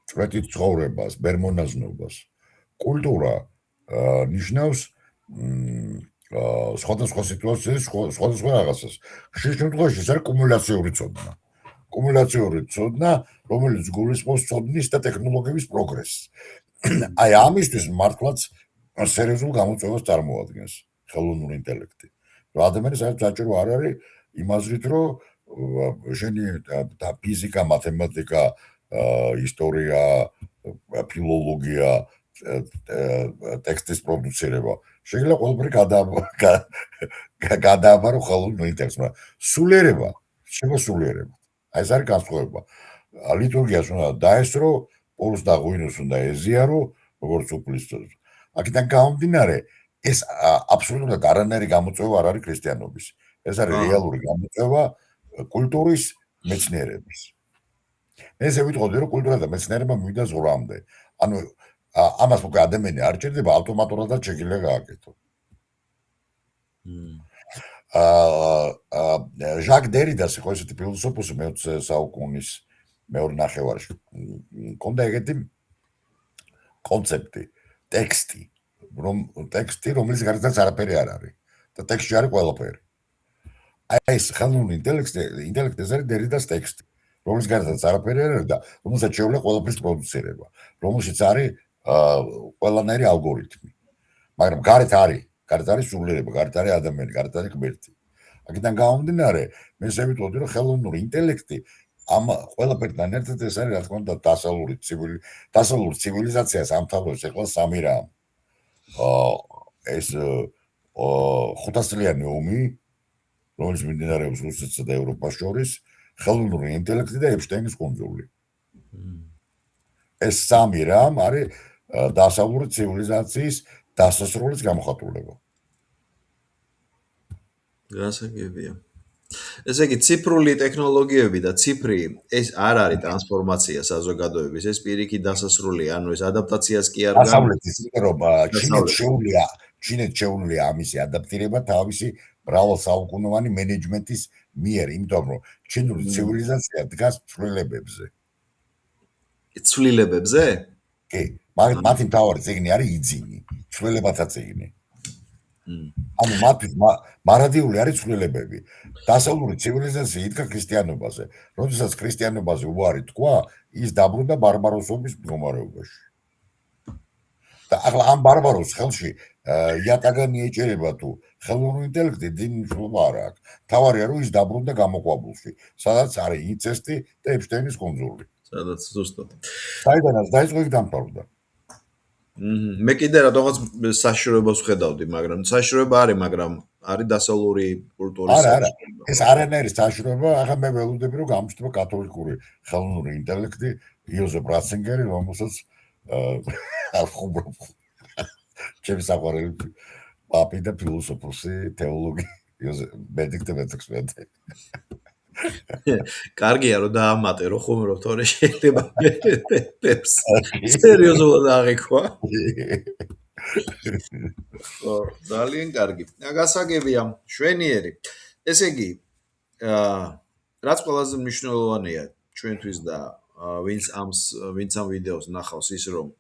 წვეტით ცხოვრებას, ბერმონაზნობას. კულტურა ნიშნავს სხვადასხვა სიტუაციების სხვადასხვა რაღაცას. ხშირ შემთხვევაში ეს არის კუმულაციური ცოდნა. კუმულაციური ცოდნა, რომელიც გულისხმობს ცოდნის და ტექნოლოგიების პროგრესს. აი ამისთვის მართლაც სერიოზულ გამოწვევას წარმოადგენს ხელოვნური ინტელექტი. რომ ადამიანის საერთოდ საჭირო არ არის იმაზრით, რომ შენი და ფიზიკა, მათემატიკა, ისტორია, ფილოლოგია, ტექსტის პროდუცირება. შეიძლება ყველაფერი გადააბარო ხელოვნურ ინტელექტს, მაგრამ სულიერება, შემოსულიერება. აი ეს არის განსხვავება. ლიტურგიას უნდა დაესწრო, პოლს და ღვინოს უნდა ეზიარო, როგორც უფლისწულს. აქედან გამომდინარე, ეს აბსოლუტურად არანაირი გამოწვევა არ არის ქრისტიანობის. ეს არის რეალური გამოწვევა კულტურის მეცნიერების. ესე ვიტყოდი, რომ კულტურა და მეცნიერება მივიდა ზღვრამდე. ანუ ამას უკვე ადამიანი არ ჭირდება, ავტომატურადაც შეიძლება გააკეთო. ჟაკ დერიდას იყო ესეთი ფილოსოფოსი მე-20 საუკუნის მეორე ნახევარში. ჰქონდა ეგეთი კონცეფტი, ტექსტი, რომლის გარშემოც არაფერი არ არის და ტექსტში არის ყველაფერი. აი ეს ხელოვნური ინტელექტი ეს არის დერიდას ტექსტი, რომლის გარშემოც არაფერი არ არის და რომელსაც შეუძლია ყველაფრის პროდუცირება, რომელშიც არის ყველანაირი ალგორითმი. მაგრამ გარეთ არის სულიერება, გარეთ არის ადამიანი, გარეთ არის ღმერთი. აქედან გამომდინარე, მე შევიტყოდი, რომ ხელოვნური ინტელექტი ამ ყველაფერთან ერთად ეს არის რა თქმა უნდა დასავლური ცივილიზაციას ამთავრებს ეხლა სამი რამ. ეს 500 წლიანი ომი, რომელიც მიმდინარეობს რუსეთსა და ევროპას შორის, ხელოვნური ინტელექტი და ეპშტაინის კუნძული. ეს სამი რამ არის დასავლური ცივილიზაციის დასასრულის გამოხატულება. გასაგებია. ესე იგი ციფრული ტექნოლოგიები და ციფრი ეს არ არის ტრანსფორმაცია საზოგადოების, ეს პირიქით დასასრულია, ანუ ეს ადაპტაციას კი არ დასავლეთის პირობა ჩინეთს შეუძლია ამისი ადაპტირება თავისი მრავალსაუკუნოვანი მენეჯმენტის მიერ, იმიტომ რომ ჩინური ცივილიზაცია დგას ცვლილებებზე. ცვლილებებზე? კი, მათი მთავარი წიგნი არის იძინი, ცვლილებათა წიგნი. ანუ მათთვის მარადიული არის ცვლილებები. დასავლური ცივილიზაცია იდგა ქრისტიანობაზე. როდესაც ქრისტიანობაზე უარი თქვა, ის დაბრუნდა ბარბაროსობის მდგომარეობაში. და ახლა ამ ბარბაროს ხელში იატაგანი ეჭერება თუ ხელოვნური ინტელექტი დიდ მნიშვნელობა არ აქვს. თავარია რომ ის დაბრუნდა გამოყვაბულში, სადაც არის ინცესტი და ეპშტეინის კუნძული. სადაც ზუსტად. საიდანაც დაიწყო იქ დამთავრდა. მე კიდე რატომაც საშიშროებას ვხედავდი, მაგრამ საშიშროება არის, მაგრამ არის დასავლური კულტურის არა, ეს არანაირი საშიშროება, ახლა მე ველოდები რომ გამოჩნდება კათოლიკური ხელოვნური ინტელექტი, იოზეფ რატცინგერი, რომელსაც ჩემი საყვარელი პაპი და ფილოსოფოსი, თეოლოგი ბენედიქტე XVI. კარგია რომ დაამატე, რომ ხუმრობ, თორე შეიძლება პეპს სერიოზულად აღიქვა. ხო, ძალიან კარგი. გასაგებია, შვენიერი. ესე იგი, რაც ყველაზე მნიშვნელოვანია ჩვენთვის და ვინც ამ ვიდეოს ნახავს ის რომ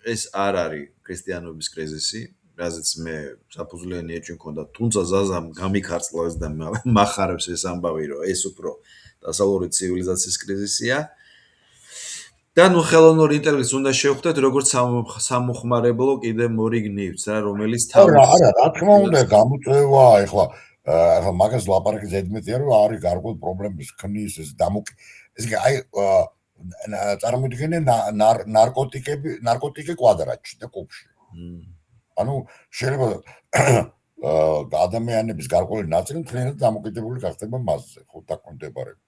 ეს არ არის ქრისტიანობის კრიზისი, რაზეც მე საფუძვლიანი ეჭვი მქონდა, თუმცა ზაზამ გამიქარწყლავს და მახარებს ეს ამბავი, რომ ეს უფრო დასავლური ცივილიზაციის კრიზისია. და ნუ ხელოვნური ინტელექტს უნდა შევხვდეთ როგორც სამოხმარებლო კიდე მორიგნივს, რომელიც არა, რა თქმა უნდა, გამოწვევა, ახლა მაგას ლაპარაკი ზედმეტია, რომ არის გარკვეული პრობლემის ქნის ეს ეს აი წარმოიდგინე ნარკოტიკი კვადრატში და კუბში. ანუ შეიძლება ადამიანების გარკვეული ნაწილი მთლიანად დამოკიდებული გახდება მასზე, ხო, დაკვირდებარება.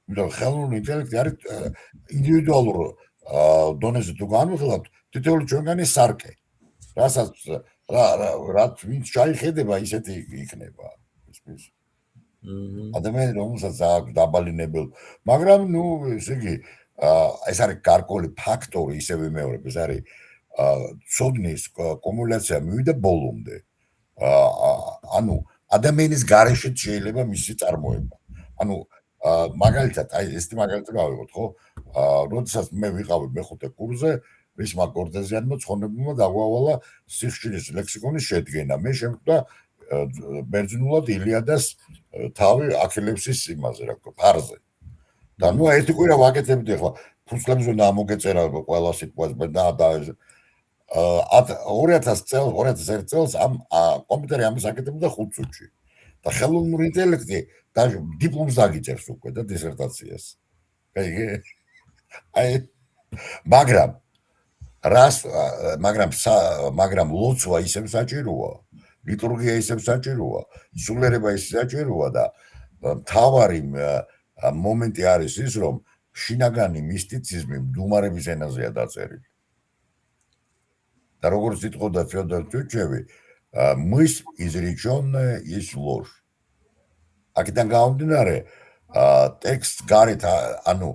იმიტომ ხელოვნური ინტელექტი არის ინდივიდუალურ დონეზე თუ განვიხილავთ, თითოეული ჩვენგანი სარკე. რასაც რაც ვინც ჩაიხედება, ისეთი იქნება. ადამიანი რომელსაც აქვს დაბალი ნებელ, მაგრამ ნუ ესე იგი ეს არის გარკვეული ფაქტორი, ისე ვიმეორებ, ეს არის ცოდნის კუმულაცია მივიდა ბოლომდე. ანუ ადამიანის გარეშე შეიძლება მისი წარმოება. ანუ მაგალითად, აი ეს მაგალითად გავიღოთ, ხო? როდესაც მე ვიყავი მეხუთე კურსზე, მისმა კორტეზიანმა ცხონებმა დაგვავალა სიხშირის ლექსიკონის შედგენა. მე შემკვდა ბერძნულად ილიადას თავი აქილევსის იმაზე, რა ქვია, ფარზე. და ნუ ერთი კვირა ვაკეთებდი ახლა, ფუცლებზე უნდა ამოგეწერა ყველა სიტყვას და 2001 წელს ამ კომპიუტერი ამას აკეთებდა 5 წუთში. და ხელოვნური ინტელექტი და დიპლომს დაგიწერს უკვე და დისერტაციას. აი, მაგრამ ლოცვა ისევ საჭიროა, ლიტურგია ისევ საჭიროა, სულიერება ისევ საჭიროა და მთავარი მომენტი არის ის, რომ შინაგანი მისტიციზმი მდუმარების ენაზეა დაწერილი. და როგორც იტყოდა ფიოდორ ტუჩევი, мысль изречённая есть ложь. აქედან გამომდინარე, ტექსტ გარეთ, ანუ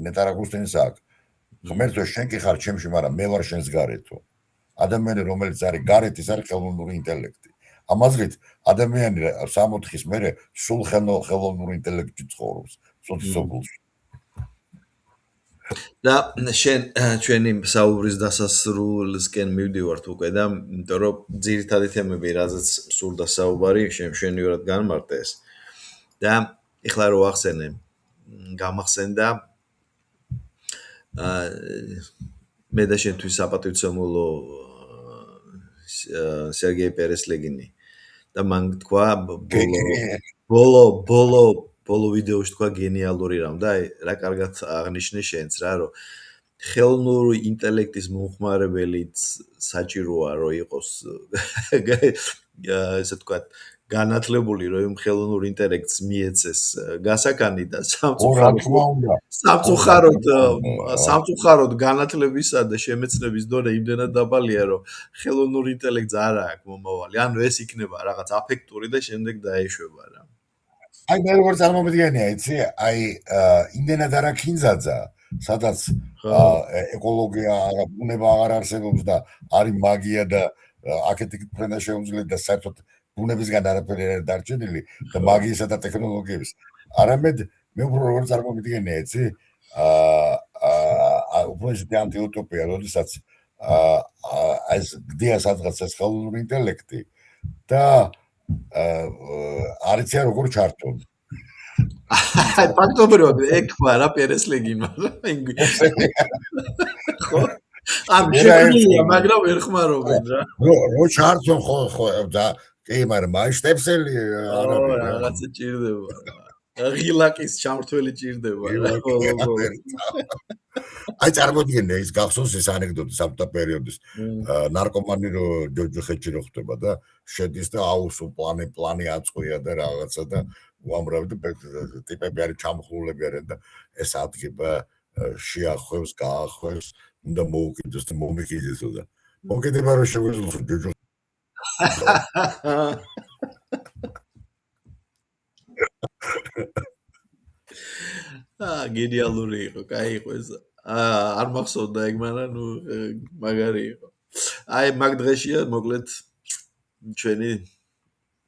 ნეტარაგუსტინს აქვს. ღმერთო, შენ კი ხარ ჩემში, მაგრამ მე ვარ შენს გარეთო. ადამიანი, რომელიც არის გარეთ, ის არის ხელოვნური ინტელექტი. ამაზრით, ადამიანი 64-ის მერე სულ ხელოვნური ინტელექტი ცხოვრობს, სოციოლოგიაში. და შენ ჩვენი საუბრის დასასრულისკენ მივდივართ უკვე და იმიტომ რომ ძირითადი თემები რაზეც სურდა საუბარი შენივრად განმარტე ეს და ეხლა რო ახსენე გამახსენდა მე და შენთვის საპატივცემულო სერგეი პერესლეგინი და მან თქვა ბოლო ვიდეოში თქვა გენიალური რამ და რა კარგად აღნიშნე შენც რა რომ ხელოვნური ინტელექტის მომხმარებელიც საჭიროა რომ იყოს ესე თქვა განათლებული რომ იმ ხელოვნურ ინტელექტს მიეცეს გასაკანი და სამწუხაროდ განათლებისა და შემეცნების დონე იმდენად დაბალია რომ ხელოვნურ ინტელექტს არ აქვს მომავალი ანუ ეს იქნება რაღაც აფექტური და შემდეგ დაეშვება რა აი მე როგორც წარმომიდგენია იცი აი იმდენად არა ქინძაძა სადაც ეკოლოგია ბუნება აღარ არსებობს და არის მაგია და აქეთ ფრენა შეუძლია და საერთოდ ბუნებისგან არაფერი არ დარჩენილი და მაგიისა და ტექნოლოგიების არამედ მე უფრო როგორ წარმომიდგენია იცი უფრო ისეთი ანტიუტოპია როდესაც ეს გდია სადღაც ეს ხელოვნური ინტელექტი და არიცია როგორ ჩართონ ფაქტობრივად ეკვა რა პერესლეგინმა ხო შექმნილია, მაგრამ ვერ ხმარობენ რა. რო ჩარცონ ხო და კი, მაგრამ აი შტეფსელი არ არის რა. რაღაცა ჭირდება. ღილაკის ჩამრთველი ჭირდება რა. აი წარმოიდგინე ის გახსოვს ეს ანეკდოტი საბჭოთა პერიოდის ნარკომანი რო ჯოჯოხეთში რო ხდება და შედის და აუსო პლანი აწყვია და რაღაცა და უამრავი და ტიპები არის ჩამხლულები არიან და ეს ადგება შეახვევს, გაახვევს, უნდა მოუკიდოს და მომიკიდესო და მოკიდება რო შეგვიძლია ჯოჯოხი გენიალური იყო, კაი იყო ეს. არ მახსოვდა ეგ, მაგრამ ნუ მაგარი იყო. აი მაგ დღეშია მოკლედ ჩვენი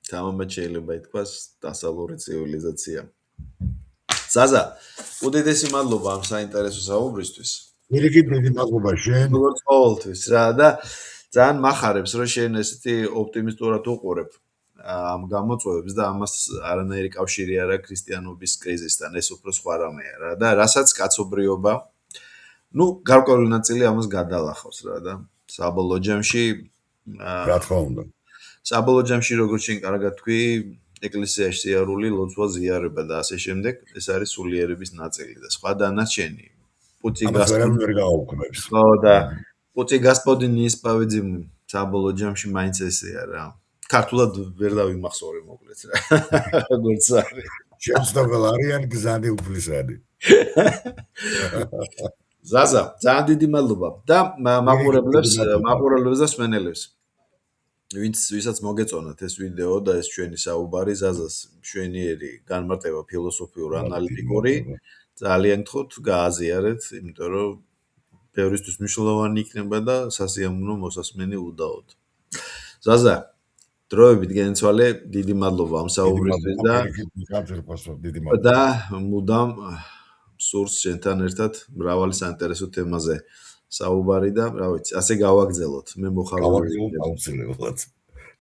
თამამად შეიძლება ითქვას დასავლური ცივილიზაცია. ზაზა, უდიდესი მადლობა ამ საინტერესო საუბრისთვის. დიდი მადლობა შენ. როგორც ყოველთვის რა და ძალიან მახარებს რომ შენ ესეთი ოპტიმისტურად უყურებ ამ გამოწვევებს და ამას არანაირი კავშირი არ აქვს ქრისტიანობის კრიზისთან, ეს უფრო სხვა რამეა რა და რასაც კაცობრიობა ნუ გარკვეული ნაწილი ამას გადალახავს რა და საბოლოო ჯამში რა თქმა უნდა. საბოლოო ჯამში როგორც შენ კარგად თქვი, ეკლესიაში სიარული, ლოცვა, ზიარება და ასე შემდეგ, ეს არის სულიერების ნაწილი და სხვა დანარჩენი. პუცი გასპოდინს. ხო და პუცი გასპოდინი ისპავეძი საბოლოო ჯამში მაინც ესეა რა. ქართულად ვერ დავიმახსოვრე მოკლედ რა. როგორც არის. შემსწავლ არიან გზანი უფლისანი. ზაზა, ძალიან დიდი მადლობა და მაყურებლებს და სვენელებს. ვისაც მოგეწონათ ეს ვიდეო და ეს ჩვენი საუბარი ზაზას მშვენიერი განმარტება ფილოსოფიურ ანალიტიკური ძალიან გთხოვთ გააზიარეთ, იმიტომ რომ ბევრისთვის მნიშვნელოვანი იქნება და სასიამოვნო მოსასმენი უდაოდ. ზაზა, დროებით გენცვალე, დიდი მადლობა ამ საუბრისთვის და მუდამ სურს შენთან ერთად მრავალი საინტერესო თემაზე საუბარი და რა ვიცი, ასე გავაგზელოთ. მე მოხარული ვარ.